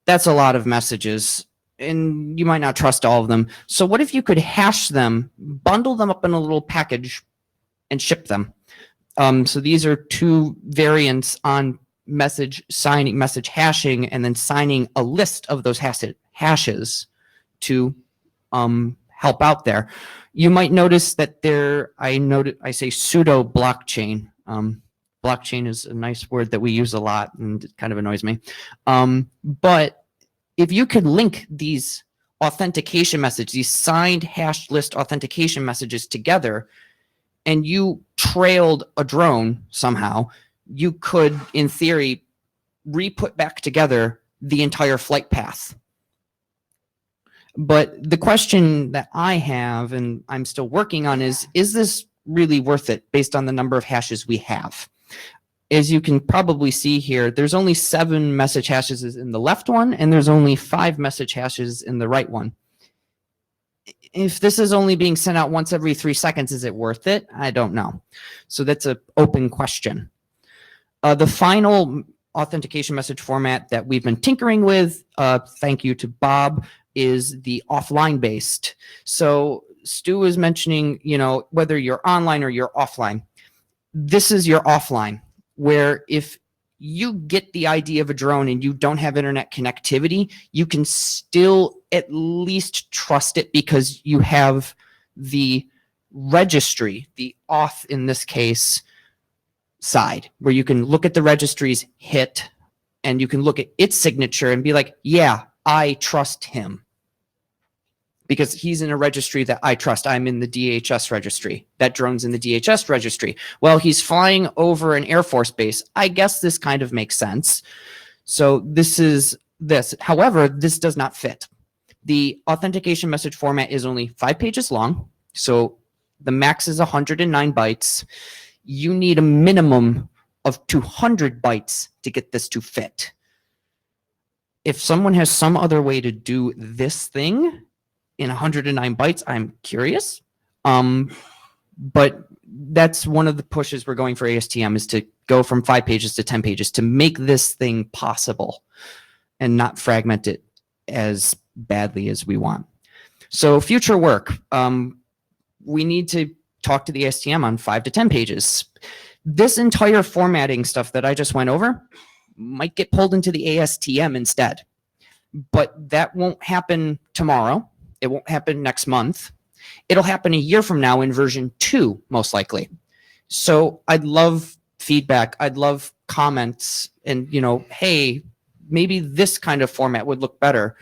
That's a lot of messages and you might not trust all of them. So what if you could hash them, bundle them up in a little package and ship them? So these are two variants on message signing, message hashing, and then signing a list of those hashes to help out there. You might notice that I say pseudo blockchain. Blockchain is a nice word that we use a lot and it kind of annoys me. But if you could link these authentication messages, these signed hashed list authentication messages together, and you trailed a drone somehow, you could, in theory, re-put back together the entire flight path. But the question that I have, and I'm still working on, is this really worth it based on the number of hashes we have? As you can probably see here, there's only 7 message hashes in the left one, and there's only 5 message hashes in the right one. If this is only being sent out once every 3 seconds, is it worth it? I don't know. So that's an open question. The final authentication message format that we've been tinkering with, thank you to Bob, is the offline based. So Stu was mentioning, whether you're online or you're offline. This is your offline, where if you get the idea of a drone and you don't have internet connectivity, you can still at least trust it because you have the registry, the auth in this case, side, where you can look at the registry's hit and you can look at its signature and be like, yeah, I trust him. Because he's in a registry that I trust. I'm in the DHS registry. That drone's in the DHS registry. Well, he's flying over an Air Force base. I guess this kind of makes sense. So this is this. However, this does not fit. The authentication message format is only 5 pages long. So the max is 109 bytes. You need a minimum of 200 bytes to get this to fit. If someone has some other way to do this thing in 109 bytes, I'm curious. But that's one of the pushes we're going for ASTM, is to go from 5 pages to 10 pages to make this thing possible and not fragment it as badly as we want. So future work, we need to talk to the ASTM on 5 to 10 pages. This entire formatting stuff that I just went over might get pulled into the ASTM instead, but that won't happen tomorrow. It won't happen next month. It'll happen a year from now in version 2, most likely. So I'd love feedback. I'd love comments and, hey, maybe this kind of format would look better,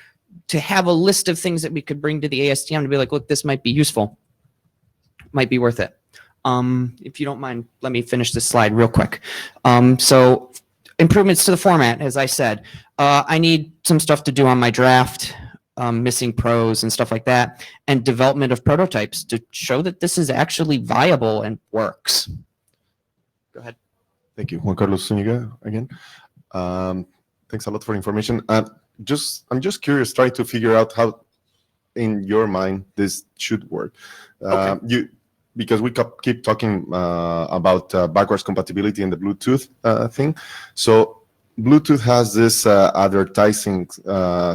to have a list of things that we could bring to the ASTM to be like, look, this might be useful. Might be worth it. If you don't mind, let me finish this slide real quick. So improvements to the format, as I said, I need some stuff to do on my draft. Missing pros and stuff like that, and development of prototypes to show that this is actually viable and works. Go ahead. Thank you. Juan Carlos Zúñiga again. Thanks a lot for information. I'm just curious, trying to figure out how, in your mind, this should work. Because we keep talking about backwards compatibility in the Bluetooth thing. So Bluetooth has this advertising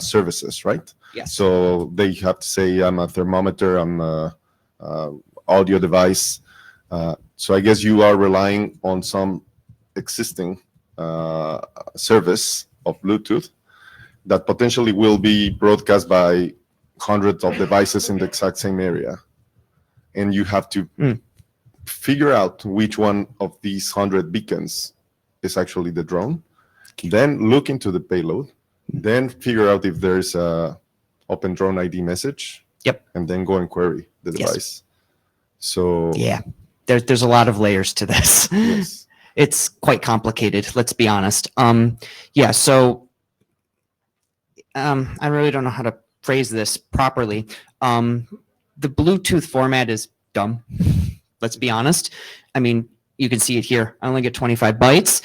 services, right? Yes. So they have to say, I'm a thermometer, I'm a audio device. So I guess you are relying on some existing service of Bluetooth that potentially will be broadcast by hundreds of devices in the exact same area. And you have to figure out which one of these 100 beacons is actually the drone, then look into the payload, then figure out if there's a open drone ID message. Yep. And then go and query the device. So yeah, there's a lot of layers to this. Yes. It's quite complicated, let's be honest. Yeah, so I really don't know how to phrase this properly. The Bluetooth format is dumb. Let's be honest. I mean, you can see it here. I only get 25 bytes.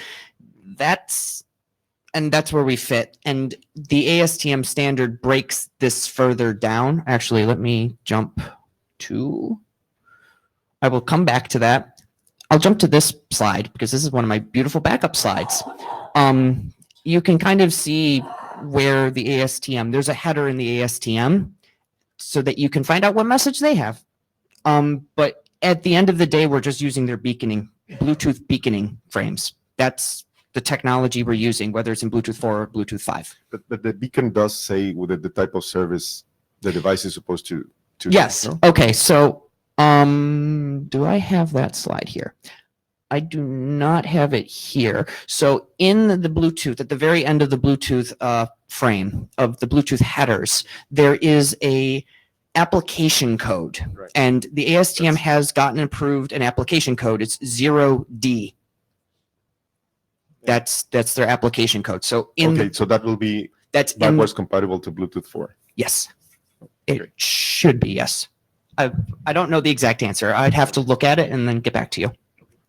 and that's where we fit. And the ASTM standard breaks this further down. Actually, let me jump to, I will come back to that. I'll jump to this slide because this is one of my beautiful backup slides. You can kind of see where the ASTM, there's a header in the ASTM so that you can find out what message they have. But at the end of the day, we're just using their beaconing, Bluetooth beaconing frames. That's the technology we're using, whether it's in Bluetooth 4 or Bluetooth 5. But the beacon does say with the type of service the device is supposed to Yes. do, no? Okay. So, do I have that slide here? I do not have it here. So in the Bluetooth, at the very end of the Bluetooth frame of the Bluetooth headers, there is a application code. Right. And the ASTM has gotten approved an application code. It's 0D. That's their application code. So Okay, so that will be that's backwards compatible to Bluetooth 4. Yes. It should be, yes. I don't know the exact answer. I'd have to look at it and then get back to you.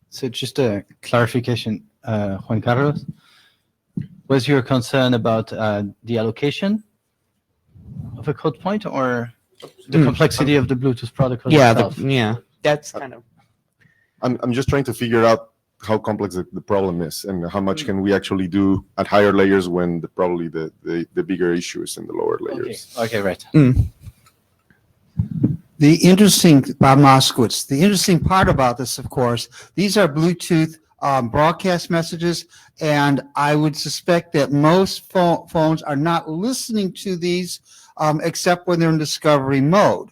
So just a clarification, Juan Carlos, was your concern about the allocation of a code point or the complexity of the Bluetooth protocol itself? Yeah, that's kind of. I'm just trying to figure out how complex the problem is and how much can we actually do at higher layers when probably the bigger issue is in the lower layers. Okay, right. The interesting, Bob Moskowitz, the interesting part about this, of course, these are Bluetooth broadcast messages, and I would suspect that most phones are not listening to these except when they're in discovery mode.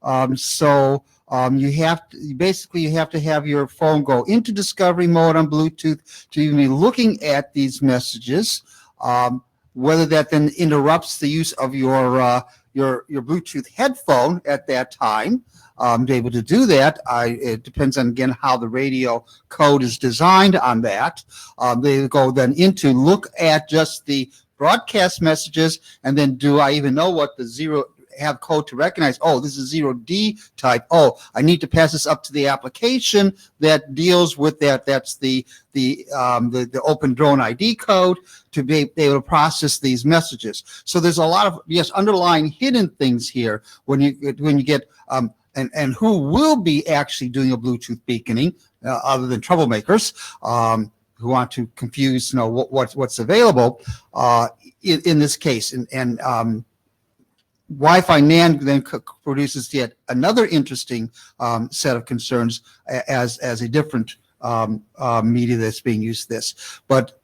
You have to have your phone go into discovery mode on Bluetooth to even be looking at these messages. Whether that then interrupts the use of your Bluetooth headphone at that time, to be able to do that, it depends on, again, how the radio code is designed on that. They go then into look at just the broadcast messages, and then do I even know what the zero have code to recognize? Oh, this is 0D type. Oh, I need to pass this up to the application that deals with that. That's the Open Drone ID code to be able to process these messages. So there's a lot of underlying hidden things here when you get and who will be actually doing a Bluetooth beaconing other than troublemakers who want to confuse what's available in this case and Wi-Fi NAND then produces yet another interesting set of concerns as a different media that's being used this. But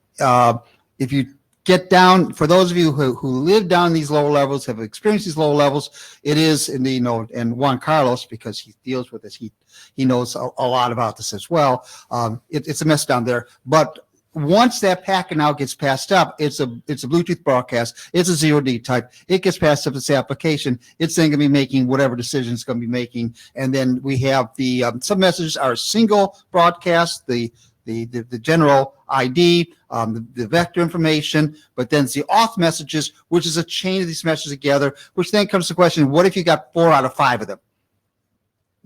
if you get down, for those of you who live down these lower levels, have experienced these lower levels, it is, and Juan Carlos, because he deals with this, he knows a lot about this as well. It's a mess down there. But once that packet now gets passed up, it's a Bluetooth broadcast. It's a 0D type. It gets passed up to this application. It's then going to be making whatever decision it's going to be making. And then we have the some messages are single broadcast, the general ID, the vector information, but then it's the auth messages, which is a chain of these messages together, which then comes to the question, what if you got 4 out of 5 of them?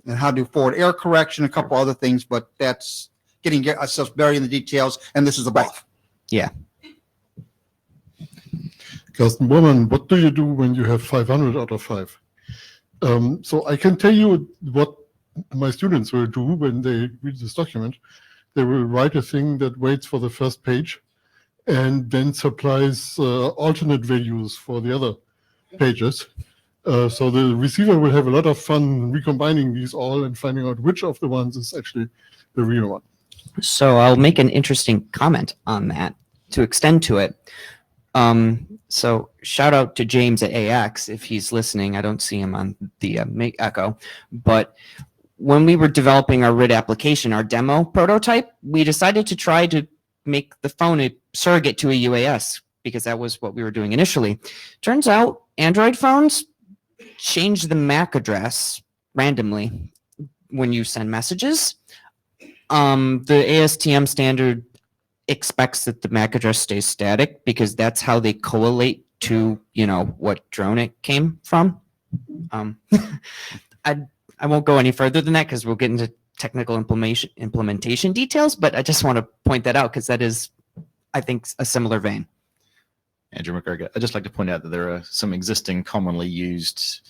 And how to do forward error correction, a couple other things, but that's getting ourselves buried in the details, and this is above. Yeah. Carsten Bormann, what do you do when you have 500 out of 5? So I can tell you what my students will do when they read this document. They will write a thing that waits for the first page and then supplies alternate values for the other pages. So the receiver will have a lot of fun recombining these all and finding out which of the ones is actually the real one. So I'll make an interesting comment on that to extend to it. So shout out to James at AX if he's listening. I don't see him on the Make Echo, but when we were developing our RID application, our demo prototype, we decided to try to make the phone a surrogate to a UAS because that was what we were doing initially. Turns out Android phones change the MAC address randomly when you send messages. The ASTM standard expects that the MAC address stays static because that's how they correlate to, what drone it came from. I won't go any further than that because we'll get into technical implementation details, but I just want to point that out because that is, I think, a similar vein. Andrew McGregor. I'd just like to point out that there are some existing commonly used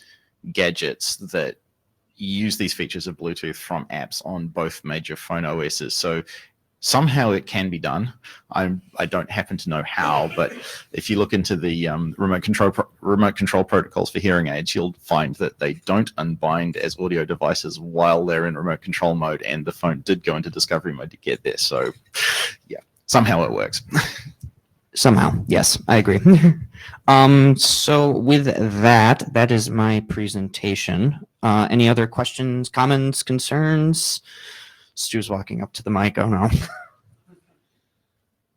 gadgets that use these features of Bluetooth from apps on both major phone OSs. So somehow it can be done. I don't happen to know how, but if you look into the remote control protocols for hearing aids, you'll find that they don't unbind as audio devices while they're in remote control mode, and the phone did go into discovery mode to get there. So yeah, somehow it works. Somehow, yes, I agree. So with that, that is my presentation. Any other questions, comments, concerns? Stu's walking up to the mic. Oh no.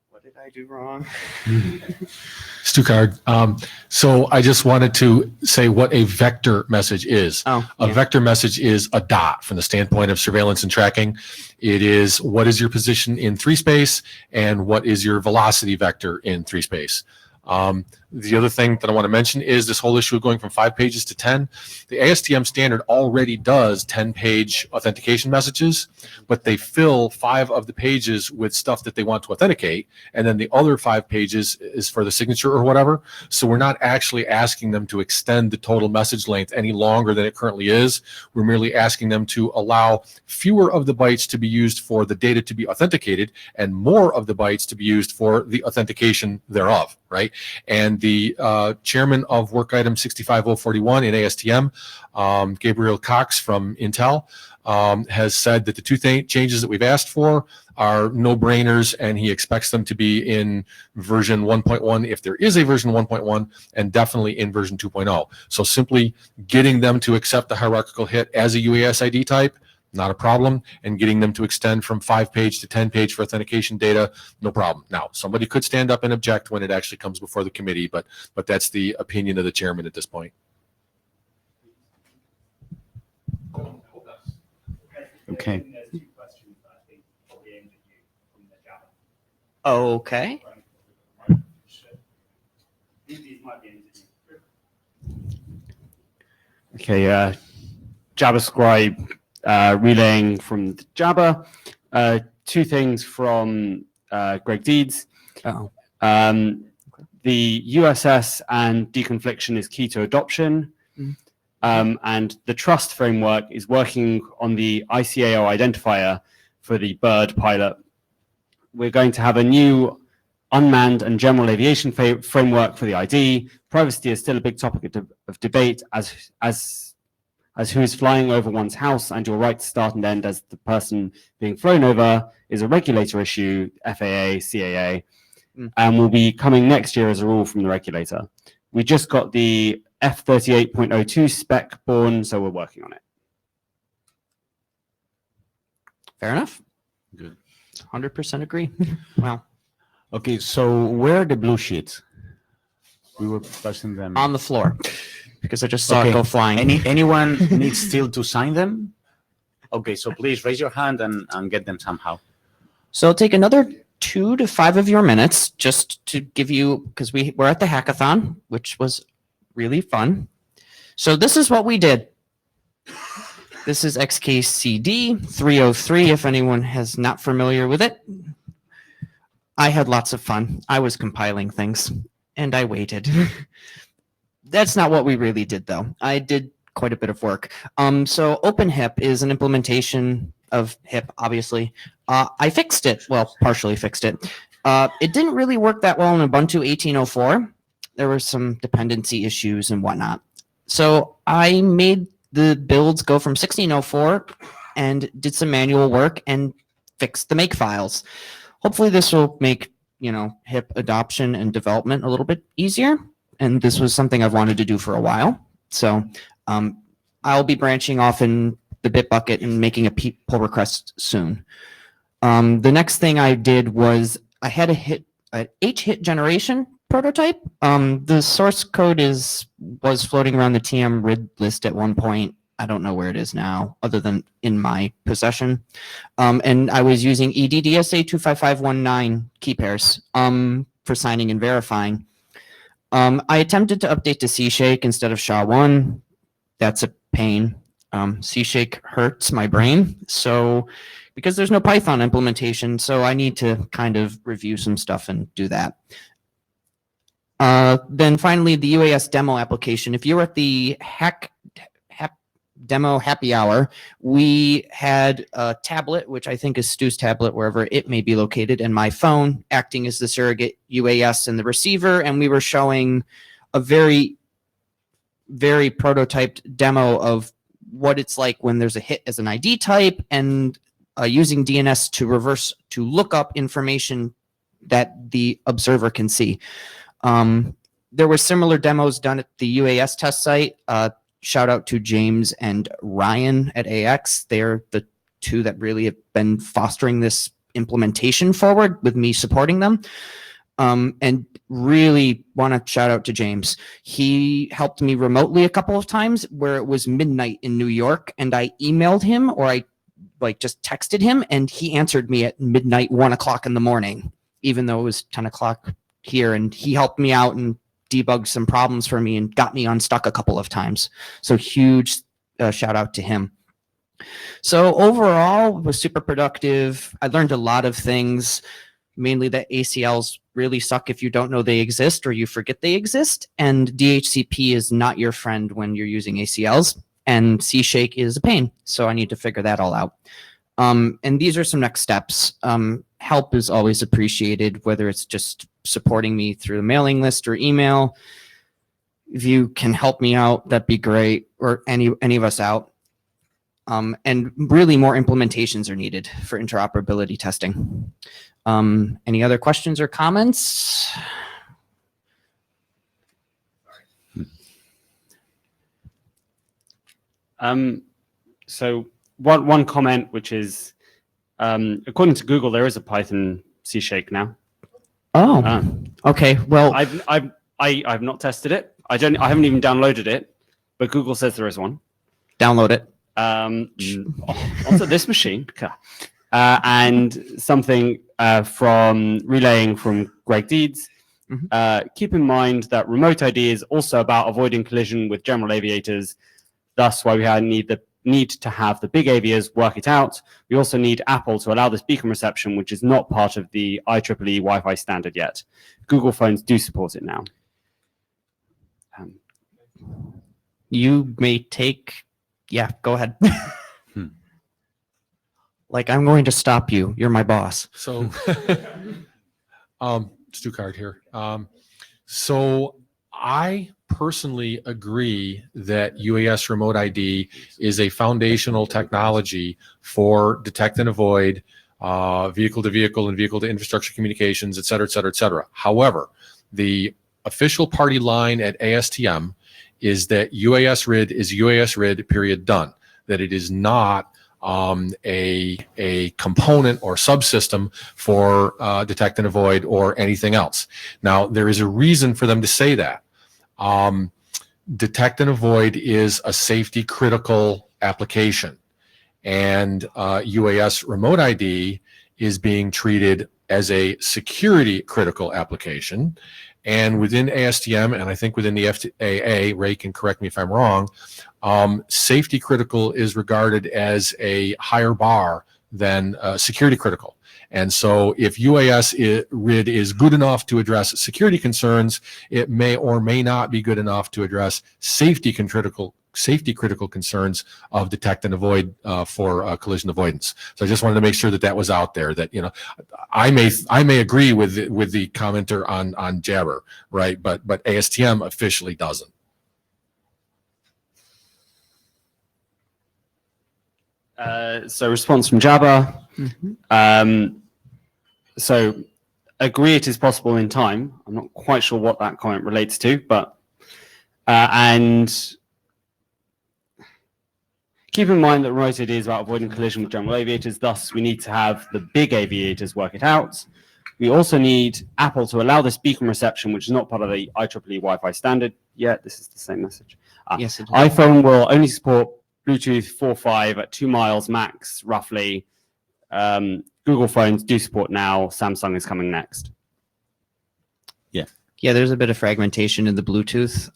What did I do wrong? Stu Card. So I just wanted to say what a vector message is. A vector message is a dot from the standpoint of surveillance and tracking. It is what is your position in 3 space and what is your velocity vector in 3 space. The other thing that I want to mention is this whole issue of going from 5 pages to 10. The ASTM standard already does 10-page authentication messages, but they fill 5 of the pages with stuff that they want to authenticate, and then the other 5 pages is for the signature or whatever. So we're not actually asking them to extend the total message length any longer than it currently is. We're merely asking them to allow fewer of the bytes to be used for the data to be authenticated and more of the bytes to be used for the authentication thereof, right? And the chairman of work item 65041 in ASTM, Gabriel Cox from Intel, has said that the 2 changes that we've asked for are no-brainers, and he expects them to be in version 1.1 if there is a version 1.1, and definitely in version 2.0. So simply getting them to accept the hierarchical hit as a UAS ID type, not a problem, and getting them to extend from 5-page to 10-page for authentication data, no problem. Now, somebody could stand up and object when it actually comes before the committee, but that's the opinion of the chairman at this point. Okay. Okay. Okay, JavaScribe relaying from Jabba. 2 things from Greg Deeds. The USS and deconfliction is key to adoption. And the trust framework is working on the ICAO identifier for the bird pilot. We're going to have a new unmanned and general aviation framework for the ID. Privacy is still a big topic of debate as who is flying over one's house, and your right to start and end as the person being flown over is a regulator issue, FAA, CAA, and will be coming next year as a rule from the regulator. We just got the F38.02 spec born, so we're working on it. Fair enough. Good. 100% agree. Wow. Okay, so where are the blue sheets? We were passing them on the floor because I just saw it go flying. Anyone needs still to sign them? Okay, so please raise your hand and get them somehow. So it'll take another 2 to 5 of your minutes just to give you, because we're at the hackathon, which was really fun. So this is what we did. This is XKCD 303, if anyone is not familiar with it. I had lots of fun. I was compiling things, and I waited. That's not what we really did, though. I did quite a bit of work. So OpenHIP is an implementation of HIP, obviously. I fixed it, well, partially fixed it. It didn't really work that well in Ubuntu 18.04. There were some dependency issues and whatnot. So I made the builds go from 16.04 and did some manual work and fixed the make files. Hopefully this will make, HIP adoption and development a little bit easier. And this was something I've wanted to do for a while. So I'll be branching off in the Bitbucket and making a pull request soon. The next thing I did was I had an H-hit generation prototype. The source code was floating around the TMRID list at one point. I don't know where it is now, other than in my possession. And I was using EDDSA 25519 key pairs for signing and verifying. I attempted to update to C-Shake instead of SHA-1. That's a pain. C-Shake hurts my brain. So because there's no Python implementation, so I need to kind of review some stuff and do that. Then finally, the UAS demo application. If you were at the demo happy hour, we had a tablet, which I think is Stu's tablet, wherever it may be located, and my phone acting as the surrogate UAS and the receiver. And we were showing a very, very prototyped demo of what it's like when there's a hit as an ID type, and using DNS to look up information that the observer can see. There were similar demos done at the UAS test site. Shout out to James and Ryan at AX. They're the two that really have been fostering this implementation forward with me supporting them. And really want to shout out to James. He helped me remotely a couple of times where it was midnight in New York, and I emailed him, or I just texted him, and he answered me at midnight, 1 o'clock in the morning, even though it was 10 o'clock here. And he helped me out and debugged some problems for me and got me unstuck a couple of times. So huge shout out to him. So overall, it was super productive. I learned a lot of things, mainly that ACLs really suck if you don't know they exist or you forget they exist. And DHCP is not your friend when you're using ACLs. And C-Shake is a pain. So I need to figure that all out. And these are some next steps. Help is always appreciated, whether it's just supporting me through the mailing list or email. If you can help me out, that'd be great, or any of us out. And really more implementations are needed for interoperability testing. Any other questions or comments? So one comment, which is, according to Google, there is a Python C-Shake now. Oh, okay. Well, I've not tested it. I haven't even downloaded it, but Google says there is one. Download it. Onto this machine. And something from relaying from Greg Deeds. Keep in mind that remote ID is also about avoiding collision with general aviators. Thus, why we need to have the big aviators work it out. We also need Apple to allow this beacon reception, which is not part of the IEEE Wi-Fi standard yet. Google phones do support it now. You may take, yeah, go ahead. Like, I'm going to stop you. You're my boss. So, Stu Card here. So I personally agree that UAS remote ID is a foundational technology for detect and avoid vehicle to vehicle and vehicle to infrastructure communications, et cetera, et cetera, et cetera. However, the official party line at ASTM is that UAS RID is UAS RID, period, done. That it is not a component or subsystem for detect and avoid or anything else. Now, there is a reason for them to say that. Detect and avoid is a safety critical application, and UAS remote ID is being treated as a security critical application. And within ASTM, and I think within the FAA, Ray can correct me if I'm wrong, safety critical is regarded as a higher bar than security critical. And so if UAS RID is good enough to address security concerns, it may or may not be good enough to address safety critical concerns of detect and avoid for collision avoidance. So I just wanted to make sure that that was out there, that, you know, I may agree with the commenter on Jabber, right? But ASTM officially doesn't. So response from Jabber. So agree it is possible in time. I'm not quite sure what that comment relates to, but and keep in mind that remote ID is about avoiding collision with general aviators. Thus, we need to have the big aviators work it out. We also need Apple to allow this beacon reception, which is not part of the IEEE Wi-Fi standard yet. This is the same message. Yes, it is. iPhone will only support Bluetooth 4.5 at 2 miles max, roughly. Google phones do support now. Samsung is coming next. Yeah, there's a bit of fragmentation in the Bluetooth.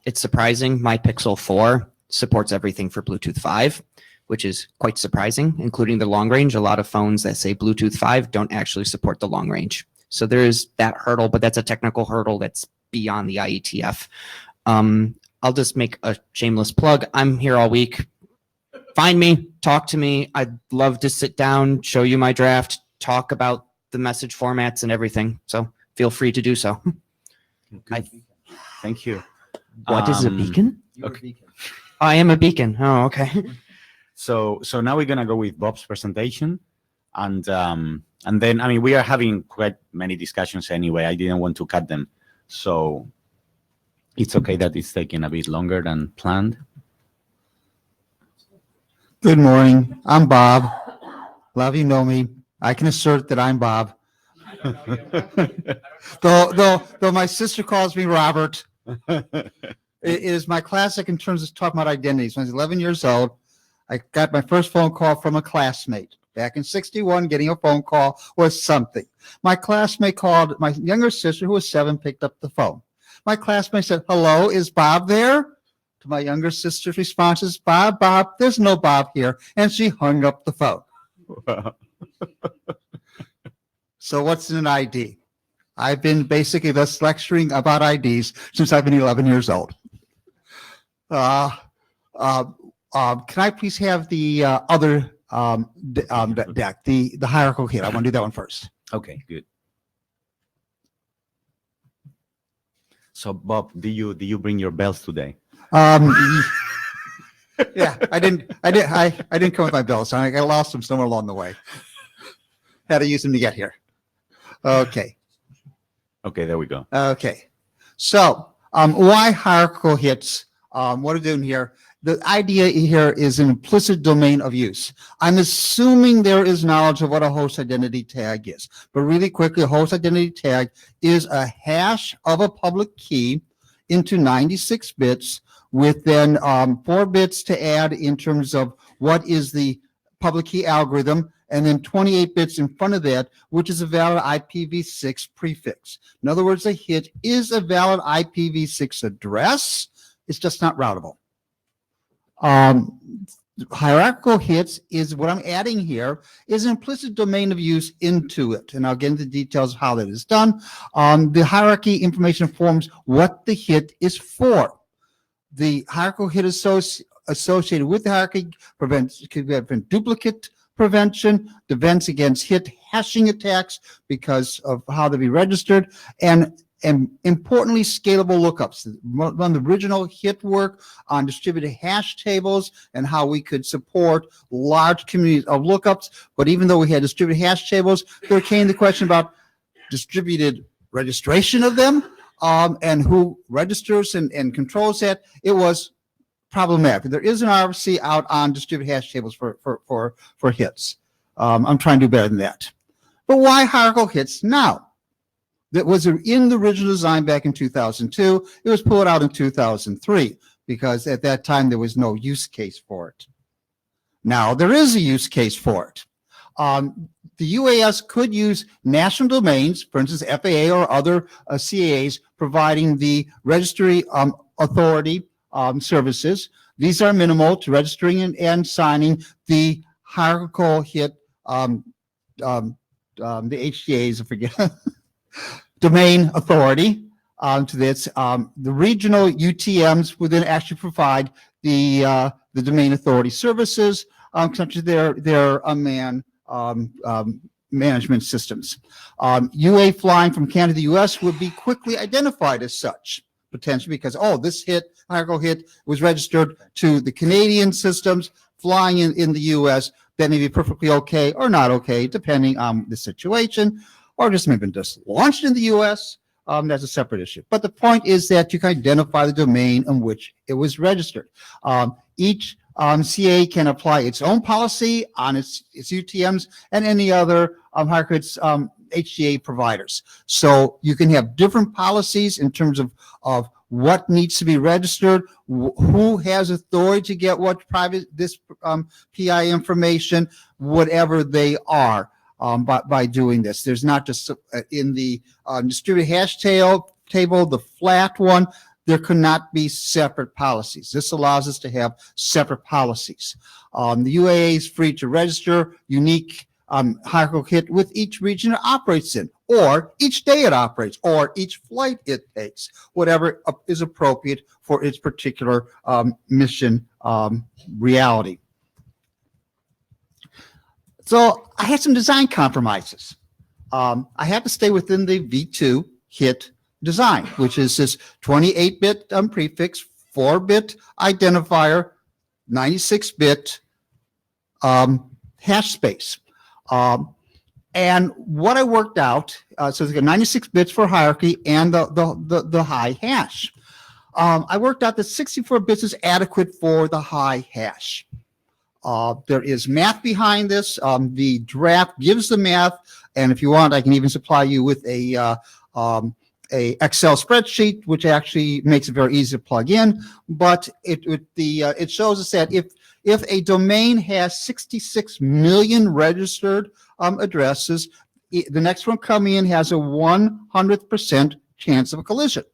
It's surprising. My Pixel 4 supports everything for Bluetooth 5, which is quite surprising, including the long range. A lot of phones that say Bluetooth 5 don't actually support the long range. So there is that hurdle, but that's a technical hurdle that's beyond the IETF. I'll just make a shameless plug. I'm here all week. Find me, talk to me. I'd love to sit down, show you my draft, talk about the message formats and everything. So feel free to do so. Thank you. What is a beacon? Okay. I am a beacon. Oh, okay. So now we're gonna go with Bob's presentation, and then, I mean, we are having quite many discussions anyway. I didn't want to cut them, so it's okay that it's taking a bit longer than planned. Good morning. I'm Bob. A lot of you know me. I can assert that I'm Bob. Though my sister calls me Robert. It is my classic in terms of talking about identities. When I was 11 years old, I got my first phone call from a classmate. Back in 61, getting a phone call was something. My classmate called, my younger sister, who was 7, picked up the phone. My classmate said, "Hello, is Bob there?" To my younger sister's response is, Bob, there's no Bob here." And she hung up the phone. So what's an ID? I've been basically thus lecturing about IDs since I've been 11 years old. Can I please have the other deck, the hierarchical hit? I want to do that one first. Okay, good. So Bob, do you bring your bells today? Yeah, I didn't come with my bells. I lost them somewhere along the way. Had to use them to get here. Okay. Okay, there we go. Okay. So, why hierarchical hits? What we're doing here, the idea here is an implicit domain of use. I'm assuming there is knowledge of what a host identity tag is. But really quickly, a host identity tag is a hash of a public key into 96 bits with then 4 bits to add in terms of what is the public key algorithm, and then 28 bits in front of that, which is a valid IPv6 prefix. In other words, a hit is a valid IPv6 address. It's just not routable. Hierarchical hits is what I'm adding here is an implicit domain of use into it. And I'll get into the details of how that is done. The hierarchy information informs what the hit is for. The hierarchical hit associated with the hierarchy could prevent duplicate prevention, defense against hit hashing attacks because of how they be registered, and importantly, scalable lookups. One of the original hit work on distributed hash tables and how we could support large communities of lookups. But even though we had distributed hash tables, there came the question about distributed registration of them, and who registers and controls that. It was problematic. There is an RFC out on distributed hash tables for hits. I'm trying to do better than that. But why hierarchical hits now? That was in the original design back in 2002. It was pulled out in 2003 because at that time there was no use case for it. Now there is a use case for it. The UAS could use national domains, for instance, FAA or other CAAs providing the registry authority services. These are minimal to registering and signing the hierarchical hit, the HDAs, I forget, domain authority to this. The regional UTMs would then actually provide the domain authority services, such as their unmanned management systems. UA flying from Canada to the US would be quickly identified as such, potentially because, this hierarchical hit was registered to the Canadian systems flying in the US. That may be perfectly okay or not okay, depending on the situation, or just maybe just launched in the US. That's a separate issue. But the point is that you can identify the domain in which it was registered. Each CA can apply its own policy on its UTMs and any other hierarchical HDA providers. So you can have different policies in terms of what needs to be registered, who has authority to get what this PI information, whatever they are, by doing this. There's not just in the distributed hash table, the flat one, there could not be separate policies. This allows us to have separate policies. The UAA is free to register unique hierarchical hit with each region it operates in, or each day it operates, or each flight it takes, whatever is appropriate for its particular mission reality. So I had some design compromises. I had to stay within the V2 hit design, which is this 28-bit prefix, 4-bit identifier, 96-bit hash space. And what I worked out, so it's got 96 bits for hierarchy and the high hash. I worked out that 64 bits is adequate for the high hash. There is math behind this. The draft gives the math, and if you want, I can even supply you with a Excel spreadsheet, which actually makes it very easy to plug in. But it shows us that if a domain has 66 million registered addresses, the next one coming in has a 100% chance of a collision.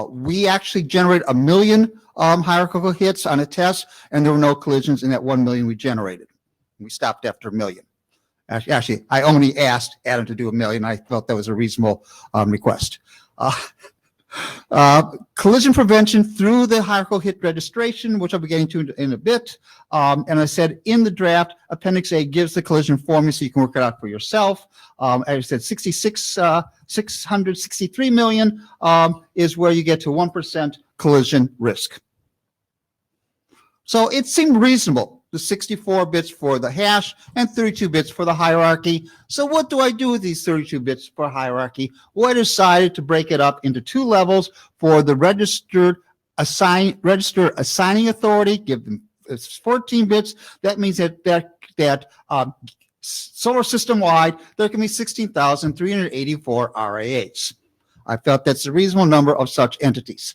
We actually generate 1 million hierarchical hits on a test, and there were no collisions in that 1 million we generated. We stopped after 1 million. Actually, I only asked Adam to do 1 million. I felt that was a reasonable request. Collision prevention through the hierarchical hit registration, which I'll be getting to in a bit. And I said in the draft, Appendix A gives the collision formula so you can work it out for yourself. As I said, 663 million is where you get to 1% collision risk. So it seemed reasonable. The 64 bits for the hash and 32 bits for the hierarchy. So what do I do with these 32 bits for hierarchy? Well, I decided to break it up into 2 levels for the register assigning authority. Give them 14 bits. That means that solar system wide, there can be 16,384 RAAs. I felt that's a reasonable number of such entities.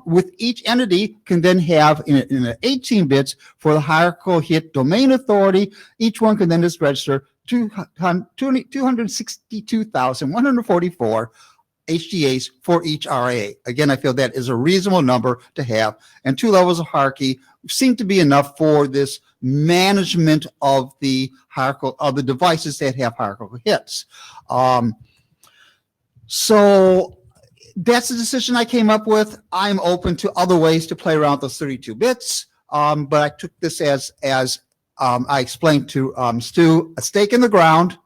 With each entity can then have in 18 bits for the hierarchical hit domain authority. Each one can then just register 262,144 HDAs for each RAA. Again, I feel that is a reasonable number to have, and 2 levels of hierarchy seem to be enough for this management of the hierarchical of the devices that have hierarchical hits. So that's the decision I came up with. I'm open to other ways to play around with those 32 bits, but I took this as I explained to Stu, a stake in the ground,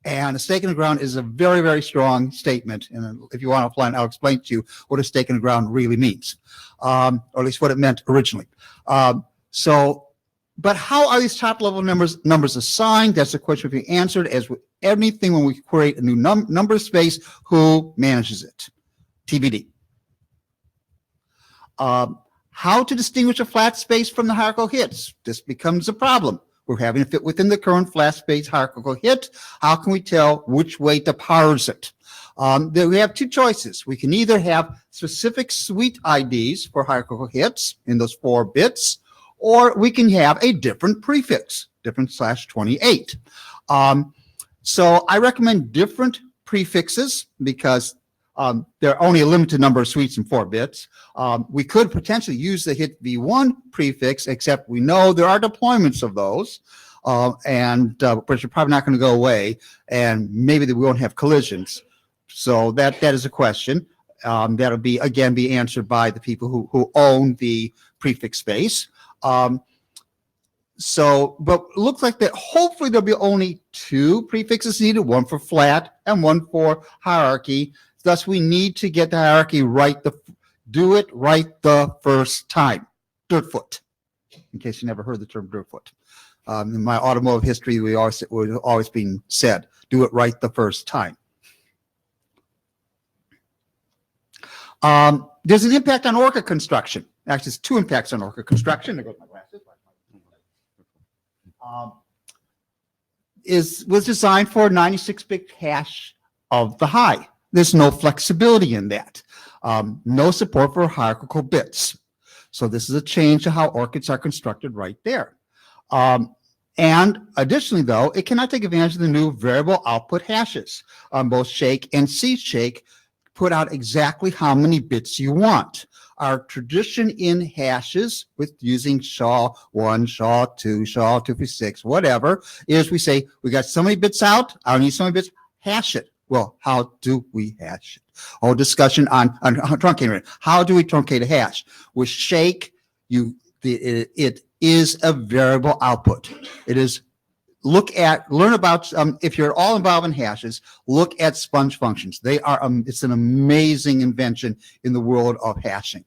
and a stake in the ground is a very, very strong statement. And if you want to apply it, I'll explain to you what a stake in the ground really means, or at least what it meant originally. But how are these top level numbers assigned? That's a question to be answered. As with anything, when we create a new number space, who manages it? TBD. How to distinguish a flat space from the hierarchical hits? This becomes a problem. We're having to fit within the current flat space hierarchical hit. How can we tell which way to parse it? Then we have 2 choices. We can either have specific suite IDs for hierarchical hits in those 4 bits, or we can have a different prefix, different /28. So I recommend different prefixes because there are only a limited number of suites in 4 bits. We could potentially use the hit V1 prefix, except we know there are deployments of those, but they're probably not going to go away, and maybe we won't have collisions. So that is a question. That'll be answered by the people who own the prefix space. But it looks like that hopefully there'll be only 2 prefixes needed, one for flat and one for hierarchy. Thus, we need to get the hierarchy right, do it right the first time. Dirtfoot, in case you never heard the term dirtfoot. In my automotive history, we're always being said, do it right the first time. There's an impact on ORCA construction. Actually, there's 2 impacts on ORCA construction. There goes my glasses. Was designed for 96-bit hash of the high. There's no flexibility in that. No support for hierarchical bits. So this is a change to how ORCIDs are constructed right there. And additionally, though, it cannot take advantage of the new variable output hashes. Both Shake and C-Shake put out exactly how many bits you want. Our tradition in hashes with using SHA-1, SHA-2, SHA-256, whatever, is we say, we got so many bits out, I need so many bits, hash it. Well, how do we hash it? Oh, discussion on truncating. How do we truncate a hash? With shake, it is a variable output. It is learn about, if you're all involved in hashes, look at sponge functions. They are, it's an amazing invention in the world of hashing.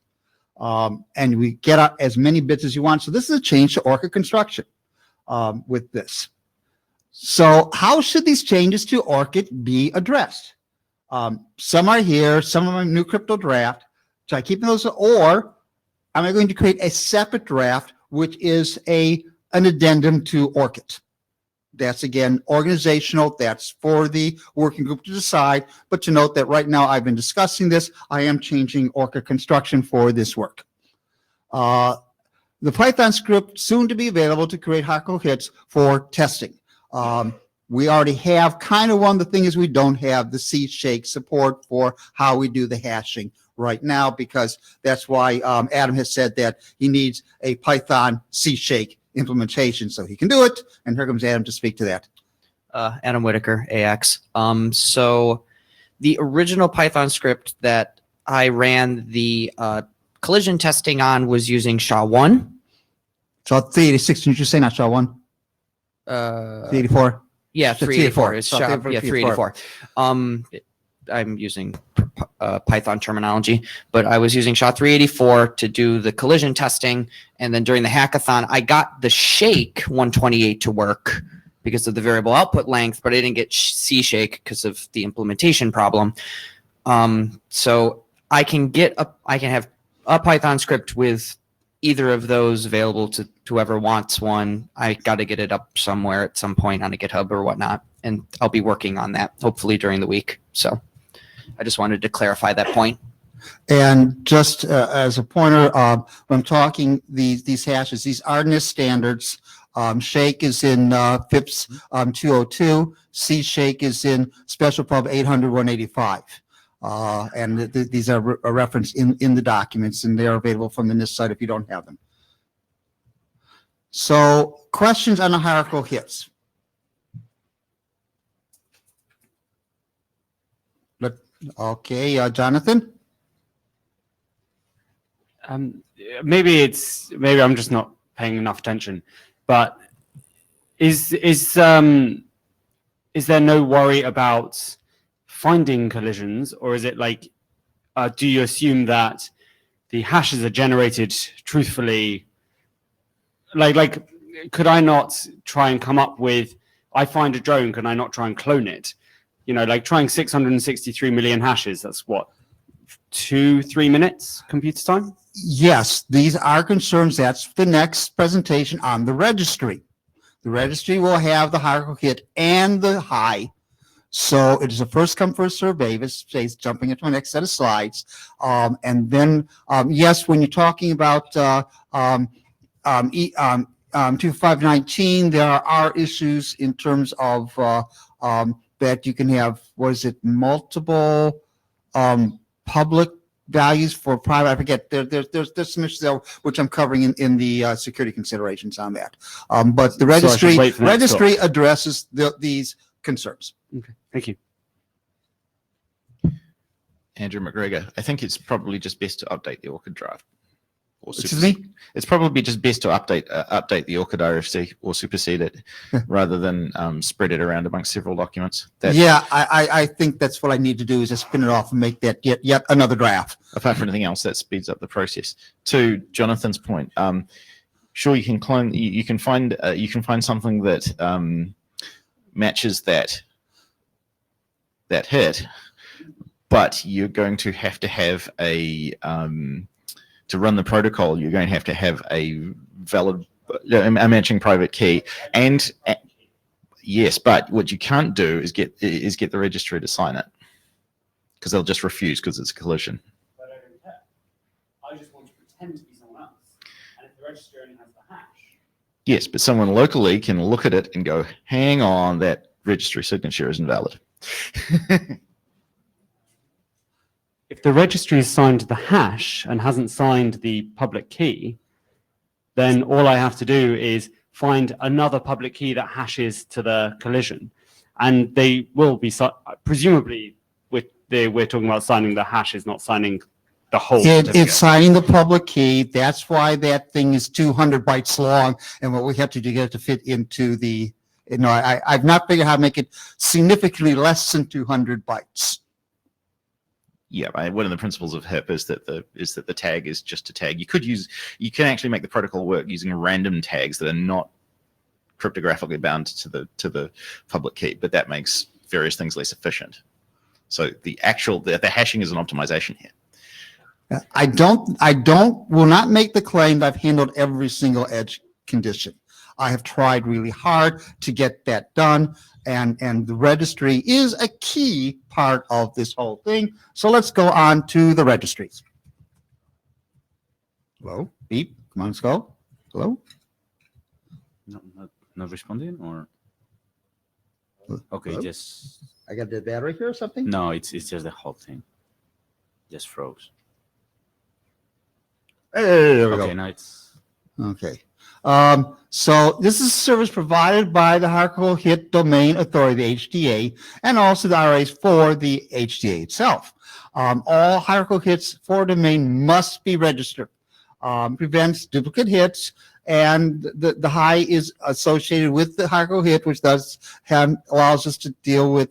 And we get out as many bits as you want. So this is a change to ORCA construction with this. So how should these changes to ORCID be addressed? Some are here, some of them are new crypto draft. So I keep those, or am I going to create a separate draft, which is an addendum to ORCID? That's again organizational. That's for the working group to decide. But to note that right now I've been discussing this. I am changing ORCA construction for this work. The Python script soon to be available to create hierarchical hits for testing. We already have kind of one. The thing is we don't have the C-shake support for how we do the hashing right now, because that's why Adam has said that he needs a Python C-shake implementation so he can do it. And here comes Adam to speak to that. Adam Whitaker, AX. So the original Python script that I ran the collision testing on was using SHA-1. SHA-386, didn't you say, not SHA-1? 384? Yeah, 384. It's SHA, yeah, 384. 384. I'm using Python terminology, but I was using SHA-384 to do the collision testing. And then during the hackathon, I got the shake 128 to work because of the variable output length, but I didn't get C-shake because of the implementation problem. So I can have a Python script with either of those available to whoever wants one. I got to get it up somewhere at some point on a GitHub or whatnot, and I'll be working on that hopefully during the week. So I just wanted to clarify that point. And just as a pointer, when I'm talking these hashes, these are NIST standards. Shake is in FIPS 202. C-shake is in Special Pub 800-185. And these are referenced in the documents, and they are available from the NIST site if you don't have them. So questions on the hierarchical hits. Okay, Jonathan? Maybe I'm just not paying enough attention, but is there no worry about finding collisions, or is it like, do you assume that the hashes are generated truthfully? Like, could I not try and come up with, I find a drone, can I not try and clone it? You know, like trying 663 million hashes, that's what, 2-3 minutes computer time? Yes, these are concerns. That's the next presentation on the registry. The registry will have the hierarchical hit and the high. So it is a first come, first serve basis, jumping into my next set of slides. And then, yes, when you're talking about 2519, there are issues in terms of that you can have, multiple public values for private. I forget. There's some issues there which I'm covering in the security considerations on that. But the registry addresses these concerns. Okay, thank you. Andrew McGregor, I think it's probably just best to update the ORCID draft. Excuse me? It's probably just best to update the ORCID RFC or supersede it rather than spread it around amongst several documents. Yeah, I think that's what I need to do, is just spin it off and make that yet another draft. Apart from anything else, that speeds up the process. To Jonathan's point, sure, you can clone. You can find something that matches that hit, but you're going to have a to run the protocol, you're going to have a valid a matching private key. And yes, but what you can't do is get the registry to sign it, because they'll just refuse because it's a collision. But I don't care. I just want to pretend to be someone else. And if the registry only has the hash. Yes, but someone locally can look at it and go, hang on, that registry signature is invalid. if the registry has signed the hash and hasn't signed the public key, then all I have to do is find another public key that hashes to the collision. And they will be, presumably, we're talking about signing the hashes, not signing the whole certificate. It's signing the public key. That's why that thing is 200 bytes long. And what we have to do to get it to fit into the, I've not figured out how to make it significantly less than 200 bytes. Yeah, one of the principles of HIP is that the tag is just a tag. You can actually make the protocol work using random tags that are not cryptographically bound to the public key, but that makes various things less efficient. So the hashing is an optimization here. Will not make the claim that I've handled every single edge condition. I have tried really hard to get that done, and the registry is a key part of this whole thing. So let's go on to the registries. Hello, beep, come on, let's go. Hello? Not responding, or? Okay, Hello? just. I got the battery here or something? No, it's just the whole thing. Just froze. Hey, there we Okay, go. now it's. Okay. So this is a service provided by the Hierarchical Hit Domain Authority, the HDA, and also the RAs for the HDA itself. All hierarchical hits for domain must be registered. Prevents duplicate hits, and the high is associated with the hierarchical hit, which allows us to deal with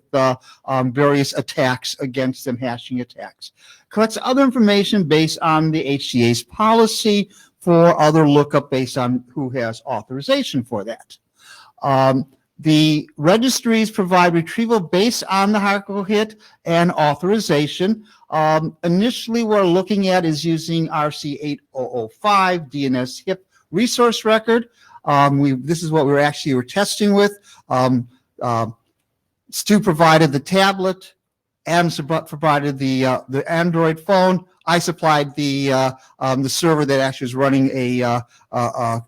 various attacks against them, hashing attacks. Collects other information based on the HDA's policy for other lookup based on who has authorization for that. The registries provide retrieval based on the hierarchical hit and authorization. Initially, what we're looking at is using RC 8005 DNS HIP resource record. This is what we were testing with. Stu provided the tablet. Adams provided the Android phone. I supplied the server that actually was running a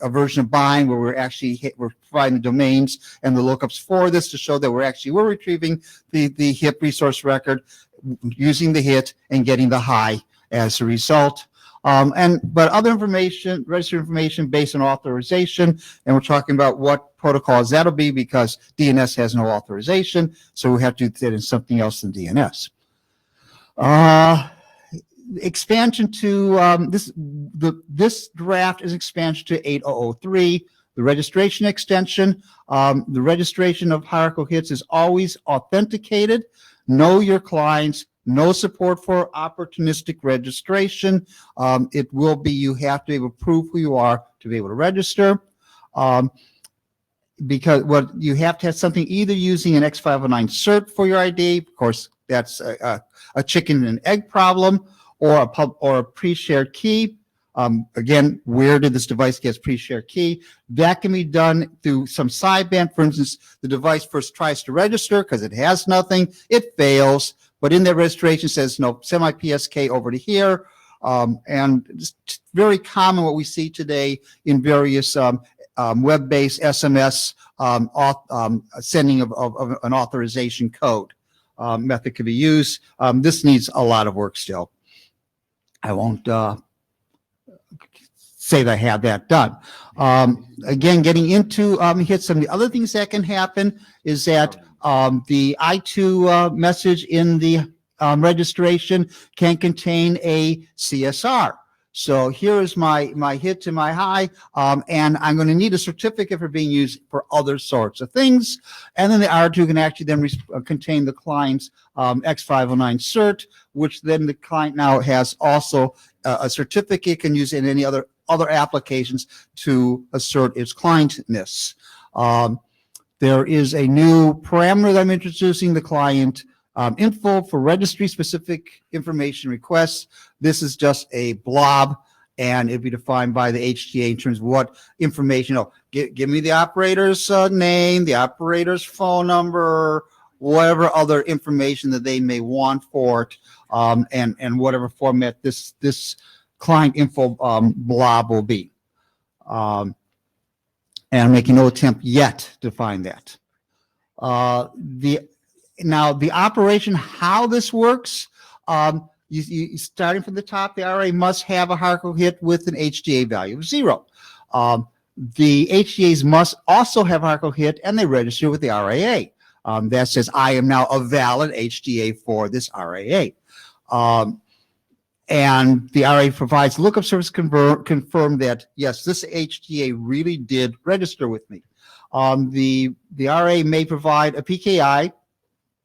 version of Bind, where we're providing the domains and the lookups for this to show that we're retrieving the HIP resource record using the hit and getting the high as a result. But other information, registered information based on authorization, and we're talking about what protocols that'll be because DNS has no authorization, so we have to do that in something else than DNS. Expansion to this draft is expansion to 8003. The registration extension, the registration of hierarchical hits is always authenticated. Know your clients. No support for opportunistic registration. It will be, you have to be able to prove who you are to be able to register. Because what you have to have something either using an X509 cert for your ID. Of course, that's a chicken and egg problem, or a pre-shared key. Again, where did this device get its pre-shared key? That can be done through some sideband. For instance, the device first tries to register because it has nothing. It fails. But in that registration says, no, send my PSK over to here. And it's very common what we see today in various web-based SMS sending of an authorization code method could be used. This needs a lot of work still. I won't say that I have that done. Again, getting into hits, some of the other things that can happen is that the I2 message in the registration can contain a CSR. So here is my hit to my high, and I'm going to need a certificate for being used for other sorts of things. And then the R2 can actually then contain the client's X509 cert, which then the client now has also a certificate, can use in any other applications to assert its clientness. There is a new parameter that I'm introducing, the client info for registry-specific information requests. This is just a blob, and it'd be defined by the HTA in terms of what information. Give me the operator's name, the operator's phone number, whatever other information that they may want for it, and whatever format this client info blob will be. And I'm making no attempt yet to find that. Now, the operation, how this works, starting from the top, the RA must have a hardcore hit with an HDA value of 0. The HDAs must also have a hardcore hit, and they register with the RAA. That says, I am now a valid HDA for this RAA. And the RA provides lookup service confirm that, yes, this HDA really did register with me. The RA may provide a PKI,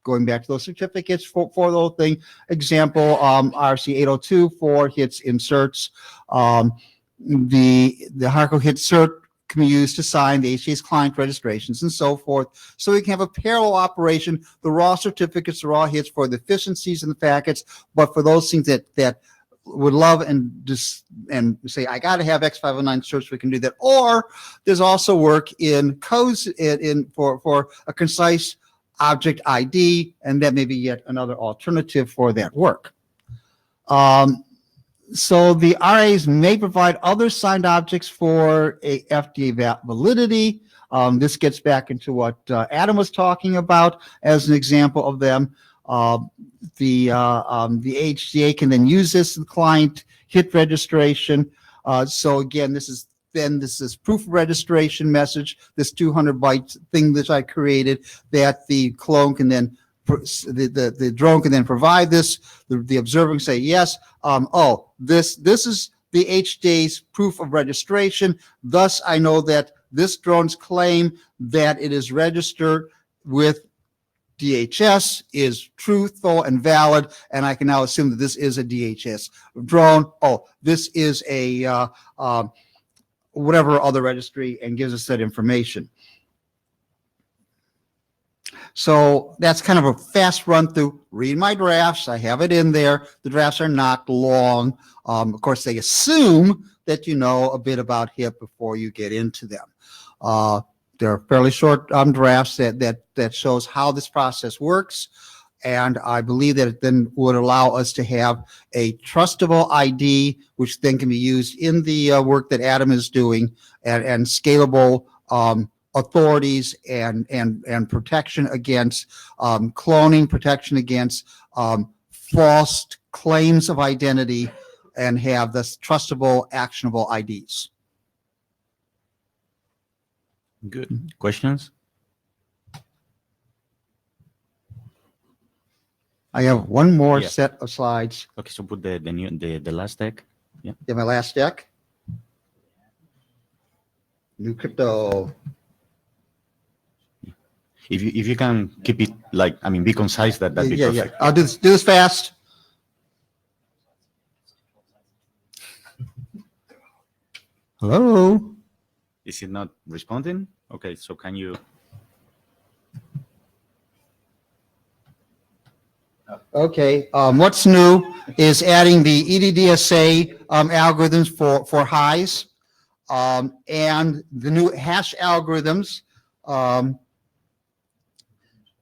going back to those certificates for the whole thing. Example, RC 802 for hits inserts. The hardcore hit cert can be used to sign the HDA's client registrations and so forth. So we can have a parallel operation, the raw certificates, the raw hits for the efficiencies and the packets, but for those things that would love and say, I got to have X509 certs, we can do that. Or there's also work in codes for a concise object ID, and that may be yet another alternative for that work. So the RAs may provide other signed objects for a FDA validity. This gets back into what Adam was talking about as an example of them. The HDA can then use this in client hit registration. So again, this is proof of registration message, this 200 byte thing that I created, that the clone can then, the drone can then provide this. The observer can say, yes, this is the HDA's proof of registration. Thus, I know that this drone's claim that it is registered with DHS is truthful and valid, and I can now assume that this is a DHS drone. This is a whatever other registry, and gives us that information. So that's kind of a fast run through. Read my drafts. I have it in there. The drafts are not long. Of course, they assume that you know a bit about HIP before you get into them. They're fairly short drafts that shows how this process works. And I believe that it then would allow us to have a trustable ID, which then can be used in the work that Adam is doing, and scalable authorities and protection against cloning, protection against false claims of identity, and have this trustable, actionable IDs. Good. Questions? I have one more Yeah. set of slides. Okay, so put the last deck. Yeah. In my last deck. New crypto. If you can keep it be concise, that'd be perfect. I'll do this fast. Hello. Is it not responding? Okay, so can you? Okay, what's new is adding the EDDSA algorithms for highs, and the new hash algorithms,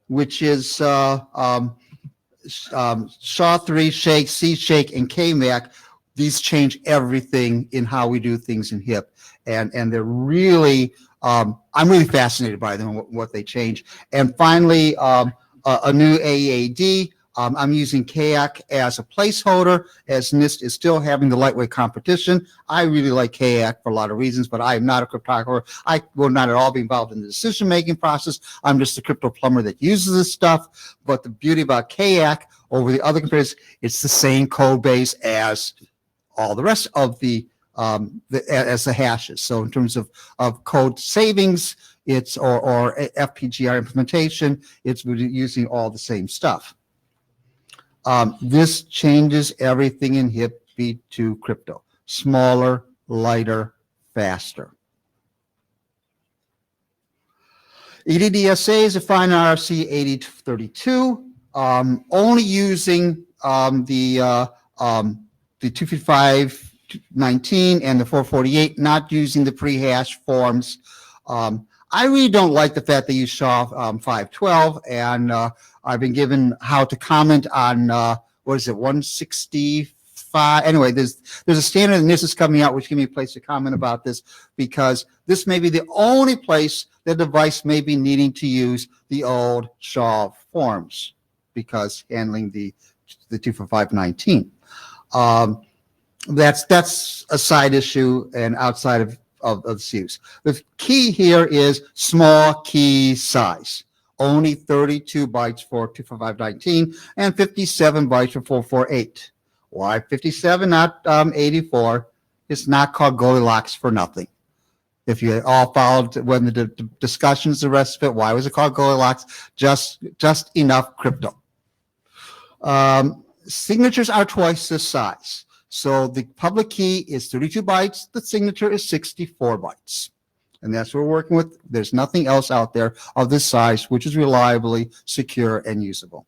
which is SHA-3, Shake, C-Shake, and KMAC. These change everything in how we do things in HIP, and they're really, I'm really fascinated by them and what they change. And finally, a new AEAD. I'm using KAC as a placeholder, as NIST is still having the lightweight competition. I really like KAC for a lot of reasons, but I am not a cryptographer. I will not at all be involved in the decision-making process. I'm just a crypto plumber that uses this stuff. But the beauty about KAC over the other computers, it's the same code base as all the rest of as the hashes. So in terms of code savings, it's or FPGA implementation, it's using all the same stuff. This changes everything in HIP to crypto. Smaller, lighter, faster. EDDSA is defined in RFC 8032, only using the 255.19 and the 448, not using the pre-hash forms. I really don't like the fact they use SHA-512, and I've been given how to comment on, 165? Anyway, there's a standard, and this is coming out, which gives me a place to comment about this, because this may be the only place the device may be needing to use the old SHA forms, because handling the the 24519. That's a side issue and outside of this use. The key here is small key size. Only 32 bytes for 25519 and 57 bytes for 448. Why 57, not 84? It's not called Goldilocks for nothing. If you all followed when the discussions, the rest of it, why was it called Goldilocks? Just enough crypto. Signatures are twice this size. So the public key is 32 bytes. The signature is 64 bytes. And that's what we're working with. There's nothing else out there of this size, which is reliably secure and usable.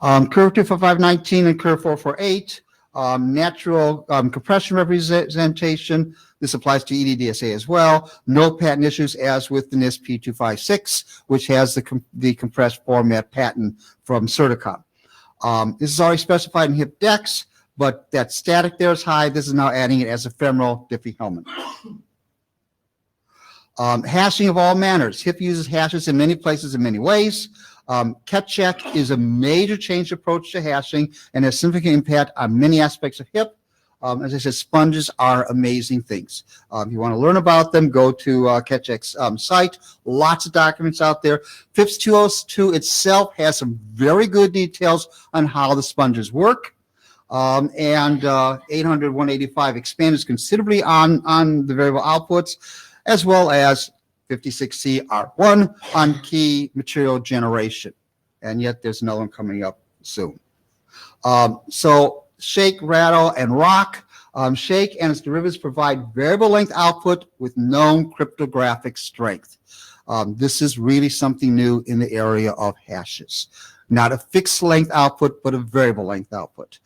Curve 25519 and Curve 448, natural compression representation. This applies to EDDSA as well. No patent issues as with the NIST P256, which has the compressed format patent from Certicom. This is already specified in HIP DEX, but that static there is high. This is now adding it as ephemeral Diffie-Hellman. Hashing of all manners. HIP uses hashes in many places in many ways. CatCheck is a major change approach to hashing and has significant impact on many aspects of HIP. As I said, sponges are amazing things. If you want to learn about them, go to CatCheck's site. Lots of documents out there. FIPS 202 itself has some very good details on how the sponges work. And 800-185 expands considerably on the variable outputs, as well as 56C-R1 on key material generation. And yet there's another one coming up soon. So Shake, Rattle, and Rock. Shake and its derivatives provide variable length output with known cryptographic strength. This is really something new in the area of hashes. Not a fixed length output, but a variable length output.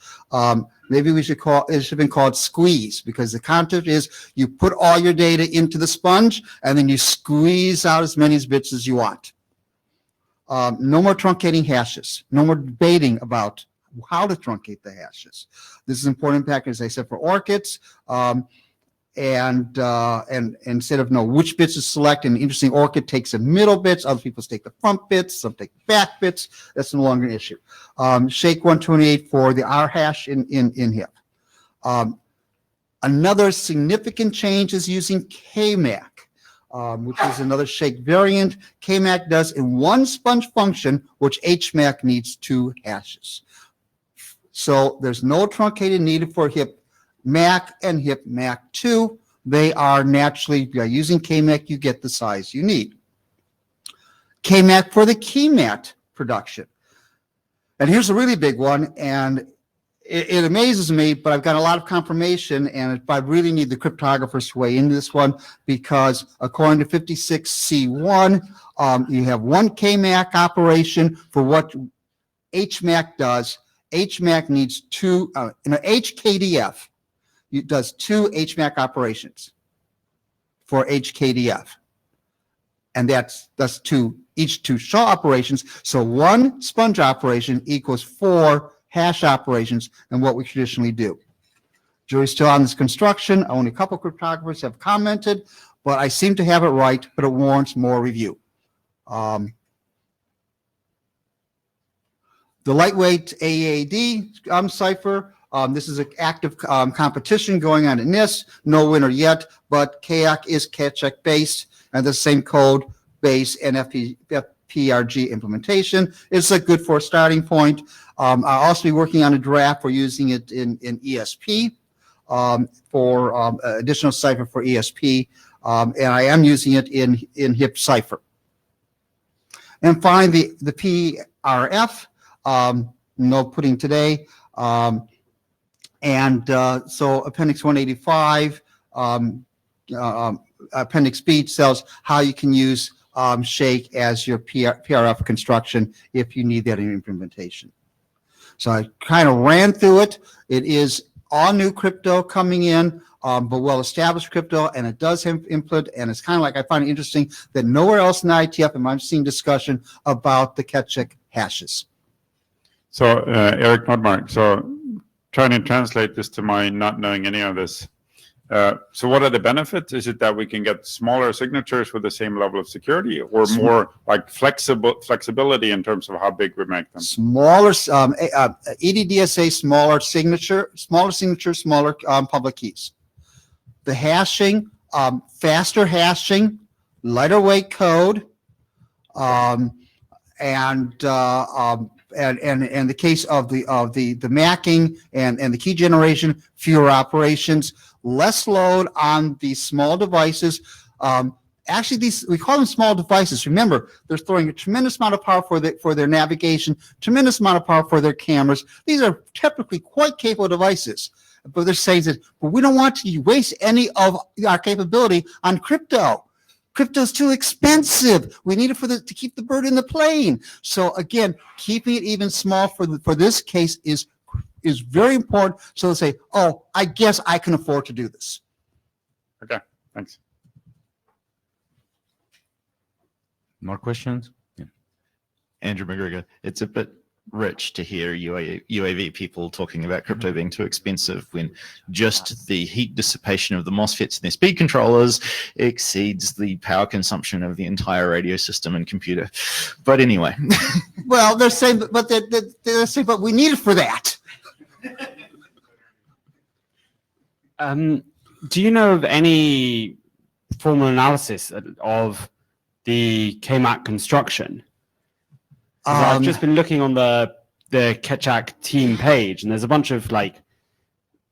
Maybe we should call it, should have been called squeeze, because the concept is you put all your data into the sponge and then you squeeze out as many bits as you want. No more truncating hashes. No more debating about how to truncate the hashes. This is important impact, as I said, for ORCIDs. And instead of know which bits to select, an interesting ORCID takes the middle bits, other people take the front bits, some take the back bits. That's no longer an issue. Shake 128 for the R hash in HIP. Another significant change is using KMAC, which is another Shake variant. KMAC does in one sponge function, which HMAC needs 2 hashes. So there's no truncated needed for HIP MAC and HIP MAC2. They are naturally, by using KMAC, you get the size you need. KMAC for the KeyMat production. And here's a really big one, and it amazes me, but I've got a lot of confirmation, and I really need the cryptographers to weigh into this one, because according to 56C1, you have one KMAC operation for what HMAC does. HMAC needs 2, HKDF. It does 2 HMAC operations for HKDF. And that's each 2 SHA operations. So 1 sponge operation equals 4 hash operations than what we traditionally do. Jury's still on this construction. Only a couple of cryptographers have commented, but I seem to have it right, but it warrants more review. The lightweight AAD cipher. This is an active competition going on in NIST. No winner yet, but KAC is CatCheck based and the same code base and FPRG implementation. It's good for a starting point. I'll also be working on a draft for using it in ESP for additional cipher for ESP, and I am using it in HIP cipher. And finally, the PRF. No pudding today. So Appendix 185, Appendix B tells how you can use Shake as your PRF construction if you need that in implementation. So I kind of ran through it. It is all new crypto coming in, but well-established crypto, and it does have input, and it's kind of like I find it interesting that nowhere else in IETF am I seeing discussion about the CatCheck hashes. So Eric Nordmark, so trying to translate this to my not knowing any of this. So what are the benefits? Is it that we can get smaller signatures with the same level of security, or more like flexibility in terms of how big we make them? Smaller, EDDSA, smaller signature, smaller public keys. The hashing, faster hashing, lighter weight code, and the case of the macking and the key generation, fewer operations, less load on these small devices. Actually, we call them small devices. Remember, they're throwing a tremendous amount of power for their navigation, tremendous amount of power for their cameras. These are typically quite capable devices. But they're saying that, but we don't want to waste any of our capability on crypto. Crypto's too expensive. We need it to keep the bird in the plane. So again, keeping it even small for this case is very important. So they say, oh, I guess I can afford to do this. Okay, thanks. More questions? Yeah. Andrew McGregor, it's a bit rich to hear UAV people talking about crypto being too expensive when just the heat dissipation of the MOSFETs and their speed controllers exceeds the power consumption of the entire radio system and computer. But anyway. Well, they're saying, but they're saying, but we need it for that. Do you know of any formal analysis of the KMAC construction? I've just been looking on the Ketchak team page, and there's a bunch of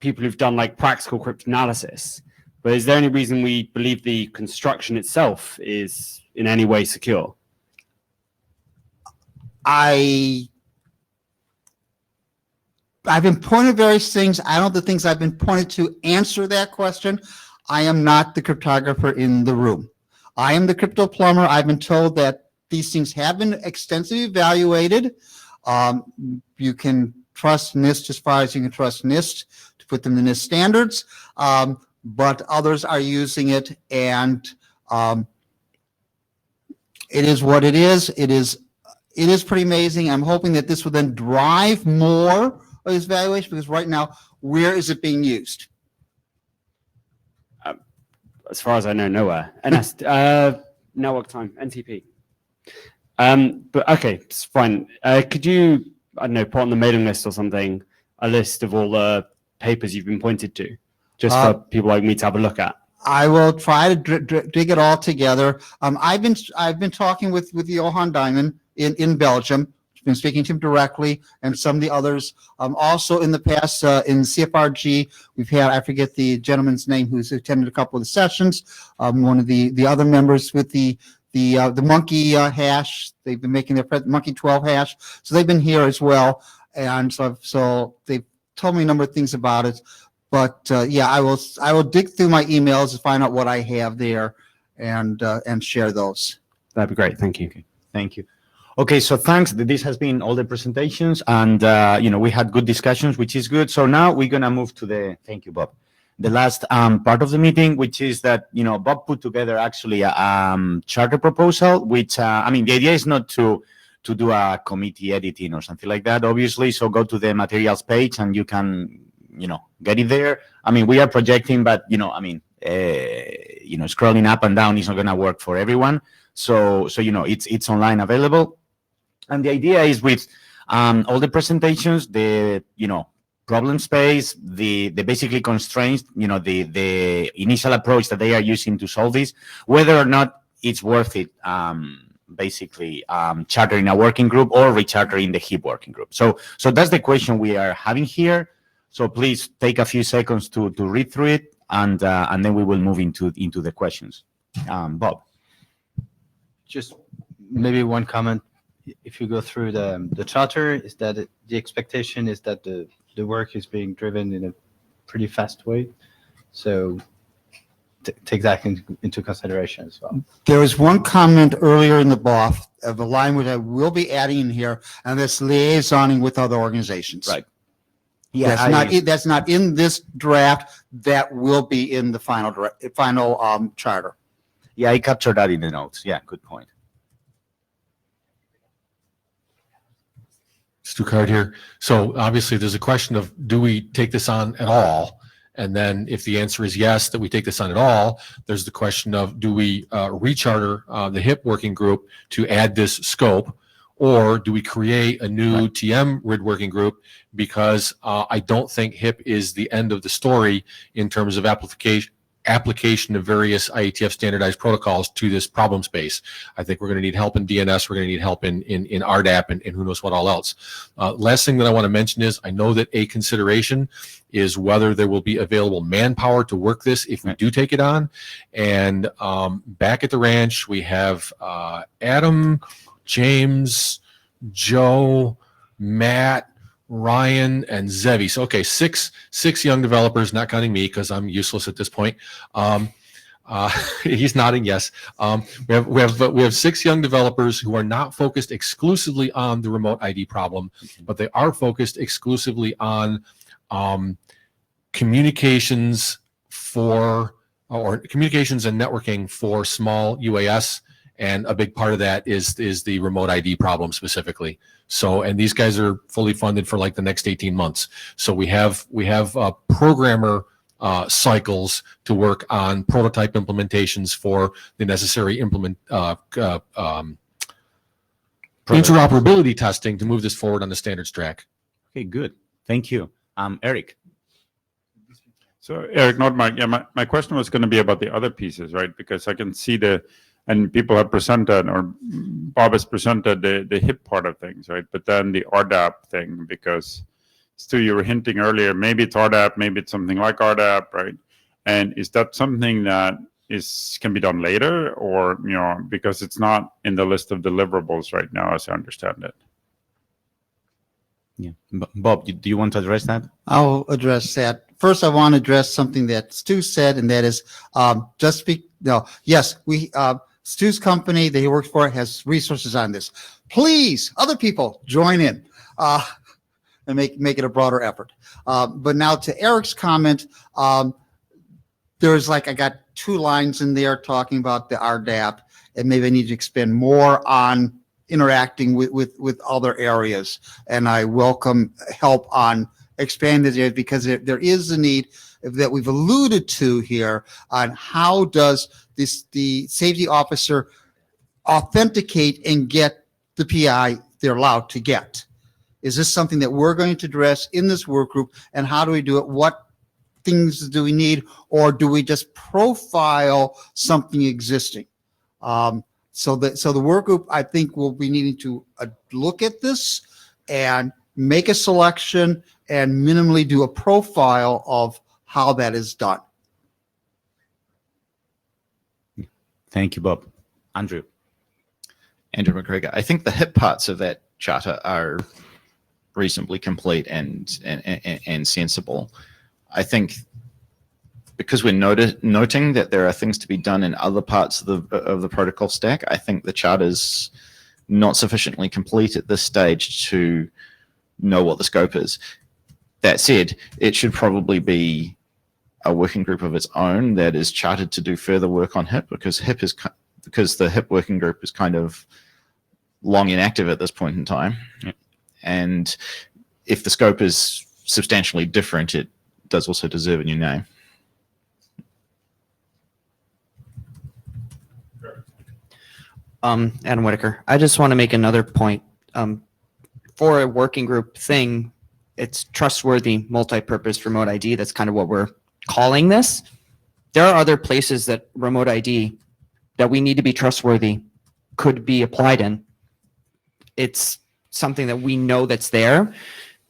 people who've done practical cryptanalysis. But is there any reason we believe the construction itself is in any way secure? I've been pointed various things. I don't know the things I've been pointed to answer that question. I am not the cryptographer in the room. I am the crypto plumber. I've been told that these things have been extensively evaluated. You can trust NIST as far as you can trust NIST to put them in NIST standards, but others are using it, and it is what it is. It is pretty amazing. I'm hoping that this will then drive more of this evaluation, because right now, where is it being used? As far as I know, nowhere. NS, network time, NTP. But okay, it's fine. Could you, I don't know, put on the mailing list or something, a list of all the papers you've been pointed to, just for people like me to have a look at? I will try to dig it all together. I've been talking with Johan Diamond in Belgium. Been speaking to him directly, and some of the others. Also in the past, in CFRG, we've had, I forget the gentleman's name who's attended a couple of the sessions. One of the other members with the monkey hash, they've been making their monkey 12 hash, so they've been here as well, and so they've told me a number of things about it. But yeah, I will dig through my emails to find out what I have there, and share those. That'd be great. Thank you. Okay. Thank you. Okay, so thanks. This has been all the presentations, and we had good discussions, which is good. So now we're gonna move to thank you, Bob. The last part of the meeting, which is that Bob put together actually a charter proposal, which the idea is not to do a committee editing or something like that, obviously. So go to the materials page and you can get it there. We are projecting, but scrolling up and down is not gonna work for everyone. So it's online available. And the idea is with all the presentations, the problem space, the basically constraints, the initial approach that they are using to solve this, whether or not it's worth it, basically chartering a working group or rechartering the HIP working group. So that's the question we are having here. So please take a few seconds to read through it, and then we will move into the questions. Bob. Just maybe one comment. If you go through the charter, is that the expectation is that the work is being driven in a pretty fast way. So take that into consideration as well. There was one comment earlier in the BOF of a line which I will be adding in here, and that's liaisoning with other organizations. Right. Yeah, that's not in this draft. That will be in the final charter. Yeah, I captured that in the notes. Yeah, good point. Stuckart here. So obviously there's a question of, do we take this on at all? And then if the answer is yes, that we take this on at all, there's the question of, do we recharter the HIP working group to add this scope, or do we create a new TMRID working group? Because I don't think HIP is the end of the story in terms of application of various IETF standardized protocols to this problem space. I think we're going to need help in DNS. We're going to need help in RDAP and who knows what all else. Last thing that I want to mention is, I know that a consideration is whether there will be available manpower to work this if we do take it on. And back at the ranch, we have Adam, James, Joe, Matt, Ryan, and Zevi. So, okay, six young developers, not counting me because I'm useless at this point. He's nodding yes. We have 6 young developers who are not focused exclusively on the remote ID problem, but they are focused exclusively on communications communications and networking for small UAS. And a big part of that is the remote ID problem specifically. So, and these guys are fully funded for like the next 18 months. So we have programmer cycles to work on prototype implementations for the necessary interoperability testing to move this forward on the standards track. Okay, good. Thank you. Eric. So Eric, not Mike. Yeah, my question was going to be about the other pieces, right? Because I can see and people have presented, or Bob has presented the HIP part of things, right? But then the RDAP thing, because Stu, you were hinting earlier, maybe it's RDAP, maybe it's something like RDAP, right? And is that something that can be done later, or, because it's not in the list of deliverables right now, as I understand it? Yeah, Bob, do you want to address that? I'll address that. First, I want to address something that Stu said, and that is yes, Stu's company that he works for has resources on this. Please, other people, join in and make it a broader effort. But now to Eric's comment, I got 2 lines in there talking about the RDAP, and maybe I need to expand more on interacting with other areas. And I welcome help on expanded areas, because there is a need that we've alluded to here on how does the safety officer authenticate and get the PI they're allowed to get. Is this something that we're going to address in this work group, and how do we do it? What things do we need, or do we just profile something existing? So the work group, I think, will be needing to look at this and make a selection and minimally do a profile of how that is done. Thank you, Bob. Andrew McGregor. I think the HIP parts of that charter are reasonably complete and sensible. I think because we're noting that there are things to be done in other parts of the protocol stack, I think the charter's not sufficiently complete at this stage to know what the scope is. That said, it should probably be a working group of its own that is chartered to do further work on HIP, because the HIP working group is kind of long inactive at this point in time. Yep. And if the scope is substantially different, it does also deserve a new name. Adam Whitaker. I just want to make another point. For a working group thing, it's trustworthy multi-purpose remote ID. That's kind of what we're calling this. There are other places that remote ID that we need to be trustworthy could be applied in. It's something that we know that's there.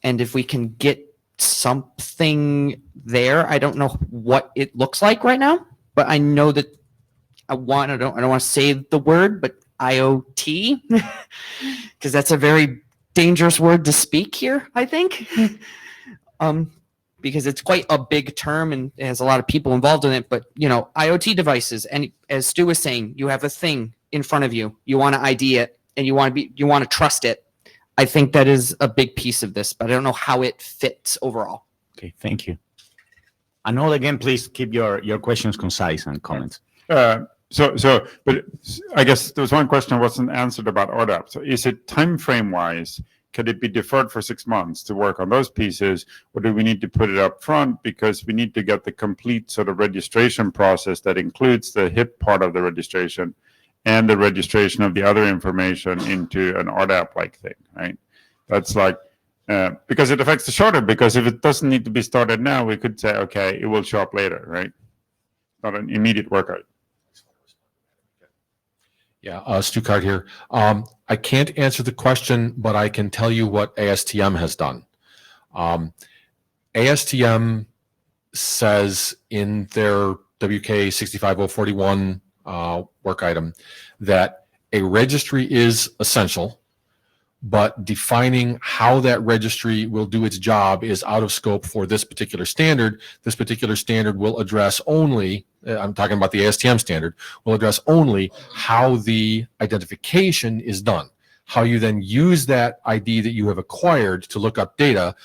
And if we can get something there, I don't know what it looks like right now, but I know that I don't want to say the word, but IoT, because that's a very dangerous word to speak here, I think, because it's quite a big term and it has a lot of people involved in it. But, IoT devices, and as Stu was saying, you have a thing in front of you, you want to ID it, and you want to trust it. I think that is a big piece of this, but I don't know how it fits overall. Okay, thank you. Arnold, again, please keep your questions concise and comments. But I guess there was one question that wasn't answered about RDAP. So is it time frame wise, could it be deferred for 6 months to work on those pieces, or do we need to put it up front because we need to get the complete sort of registration process that includes the HIP part of the registration and the registration of the other information into an RDAP-like thing, right? That's like, because it affects the charter, because if it doesn't need to be started now, we could say, okay, it will show up later, right? Not an immediate workout. Yeah, Stu Card here. I can't answer the question, but I can tell you what ASTM has done. ASTM says in their WK 65041 work item that a registry is essential, but defining how that registry will do its job is out of scope for this particular standard. This particular standard will address only, I'm talking about the ASTM standard, will address only how the identification is done. How you then use that ID that you have acquired to look up data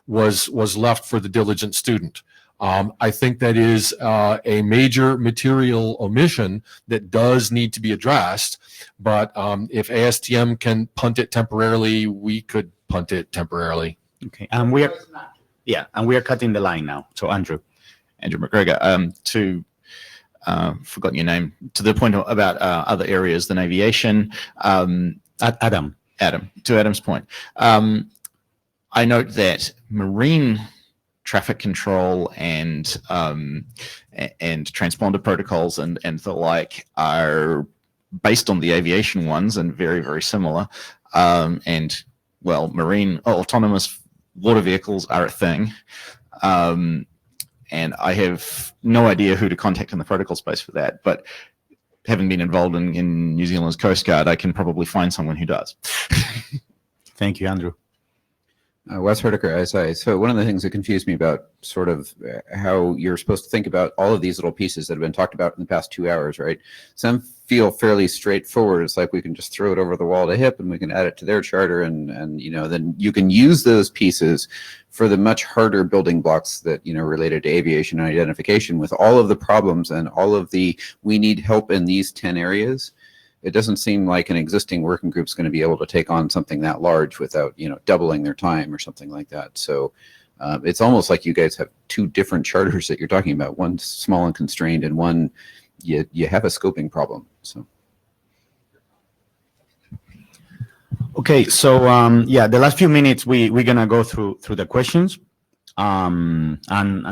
was left for the diligent student. I think that is a major material omission that does need to be addressed. But if ASTM can punt it temporarily, we could punt it temporarily. Okay, and we are cutting the line now. So Andrew McGregor, forgotten your name, to the point about other areas than aviation. Adam, to Adam's point, I note that marine traffic control and transponder protocols and the like are based on the aviation ones and very, very similar. And well, marine autonomous water vehicles are a thing. And I have no idea who to contact in the protocol space for that, but having been involved in New Zealand's Coast Guard, I can probably find someone who does. Thank you, Andrew. Wes Herdeker, ISI. So one of the things that confused me about sort of how you're supposed to think about all of these little pieces that have been talked about in the past 2 hours, right? Some feel fairly straightforward. It's like we can just throw it over the wall to HIP and we can add it to their charter, and you know, then you can use those pieces for the much harder building blocks that, you know, related to aviation and identification with all of the problems and all of the, we need help in these 10 areas. It doesn't seem like an existing working group is going to be able to take on something that large without, you know, doubling their time or something like that. So it's almost like you guys have two different charters that you're talking about. One small and constrained, and one you have a scoping problem. So. Okay, so yeah, the last few minutes we're gonna go through the questions, and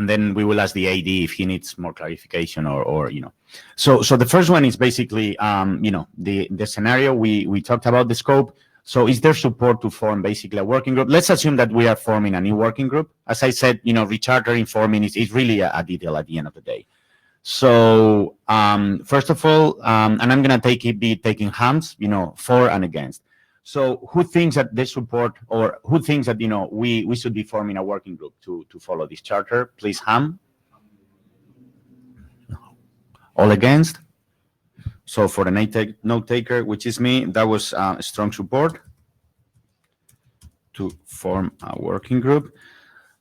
then we will ask the AD if he needs more clarification or you know. So the first one is basically you know, the scenario we talked about, the scope. So is there support to form basically a working group? Let's assume that we are forming a new working group. As I said, you know, rechartering, forming is really a detail at the end of the day. So first of all, and I'm gonna be taking hands, you know, for and against. So who thinks that they support, or who thinks that, you know, we should be forming a working group to follow this charter? Please, hand. All against? So for the note taker, which is me, that was strong support to form a working group.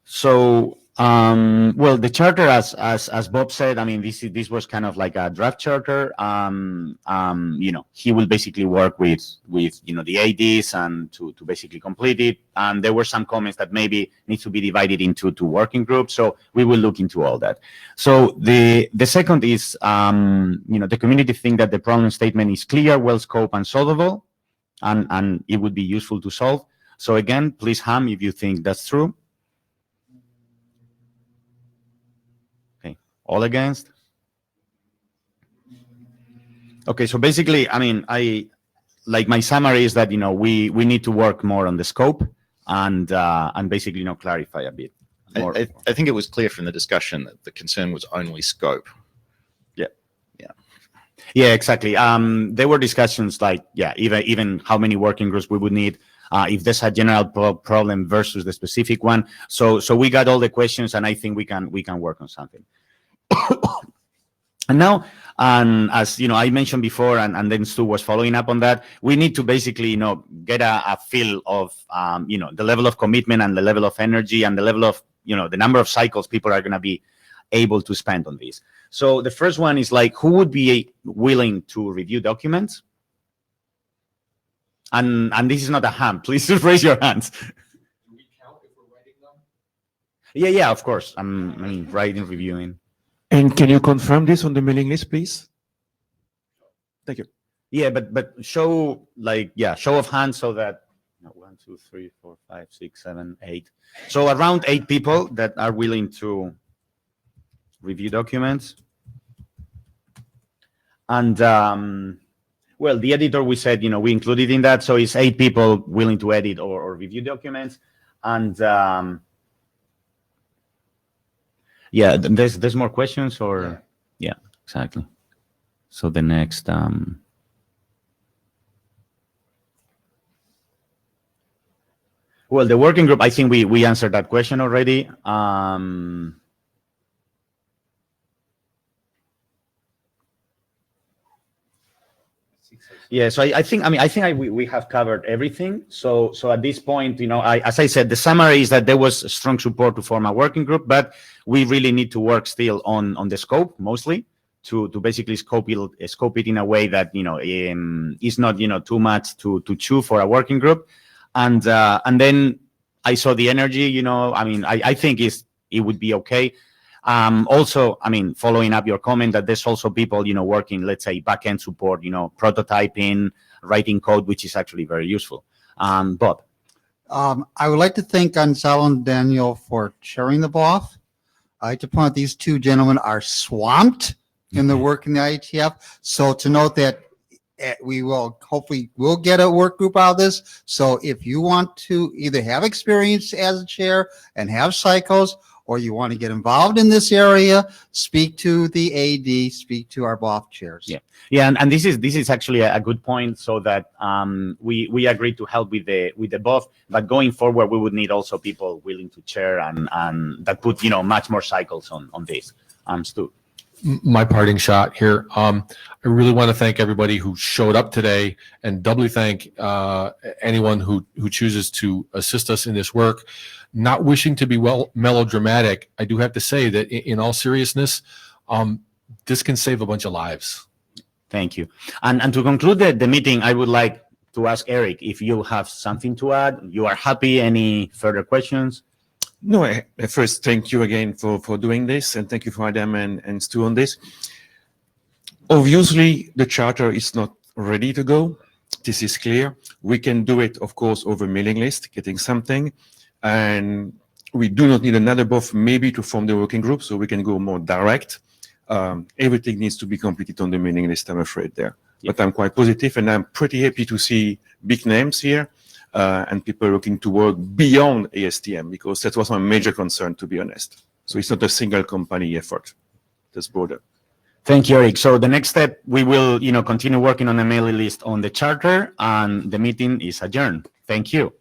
So well, the charter, as Bob said, I mean, this was kind of like a draft charter. You know, he will basically work with you know, the ADs and to basically complete it. And there were some comments that maybe needs to be divided into two working groups. So we will look into all that. So the second is you know, the community think that the problem statement is clear, well scoped, and solvable, and it would be useful to solve. So again, please ham if you think that's true. All against? Okay, so basically, I mean, my summary is that, you know, we need to work more on the scope and basically, you know, clarify a bit more. I think it was clear from the discussion that the concern was only scope. Yeah, exactly. There were discussions like, yeah, even how many working groups we would need, if there's a general problem versus the specific one. So we got all the questions, and I think we can work on something. And now, as you know, I mentioned before, and then Stu was following up on that, we need to basically, you know, get a feel of, you know, the level of commitment and the level of energy and the level of, you know, the number of cycles people are going to be able to spend on this. So the first one is like, who would be willing to review documents? And this is not a ham. Please raise your hands. Yeah, of course. I mean, writing, reviewing. And can you confirm this on the mailing list, please? Thank you. Yeah, but show show of hands so that 1, 2, 3, 4, 5, 6, 7, 8. So around 8 people that are willing to review documents. And well, the editor, we said, we included in that. So it's 8 people willing to edit or review documents. And yeah, there's more questions or yeah, exactly. So the next well, the working group, I think we answered that question already. Yeah, so I think we have covered everything. So at this point, as I said, the summary is that there was strong support to form a working group, but we really need to work still on the scope mostly to basically scope it in a way that is not too much to chew for a working group. And then I saw the energy, I think it would be okay. Also, following up your comment that there's also people, working, let's say, back-end support, prototyping, writing code, which is actually very useful. Bob. I would like to thank Gonzalo and Daniel for chairing the BOF. I like to point out these 2 gentlemen are swamped in their work in the IETF. So to note that we will hopefully get a work group out of this. So if you want to either have experience as a chair and have cycles, or you want to get involved in this area, speak to the AD, speak to our BOF chairs. Yeah, and this is actually a good point. So that we agreed to help with the BOF, but going forward we would need also people willing to chair and that put much more cycles on this. Stu. My parting shot here. I really want to thank everybody who showed up today, and doubly thank anyone who chooses to assist us in this work. Not wishing to be melodramatic, I do have to say that in all seriousness, this can save a bunch of lives. Thank you. And to conclude the meeting, I would like to ask Eric if you have something to add. You are happy? Any further questions? No, first, thank you again for doing this, and thank you for Adam and Stu on this. Obviously, the charter is not ready to go. This is clear. We can do it, of course, over mailing list, getting something, and we do not need another BOF maybe to form the working group, so we can go more direct. Everything needs to be completed on the mailing list, I'm afraid there. Yeah. But I'm quite positive, and I'm pretty happy to see big names here. And people looking to work beyond ASTM, because that was my major concern, to be honest. So it's not a single company effort, that's broader. Thank you, Eric. So the next step, we will continue working on the mailing list on the charter, and the meeting is adjourned. Thank you.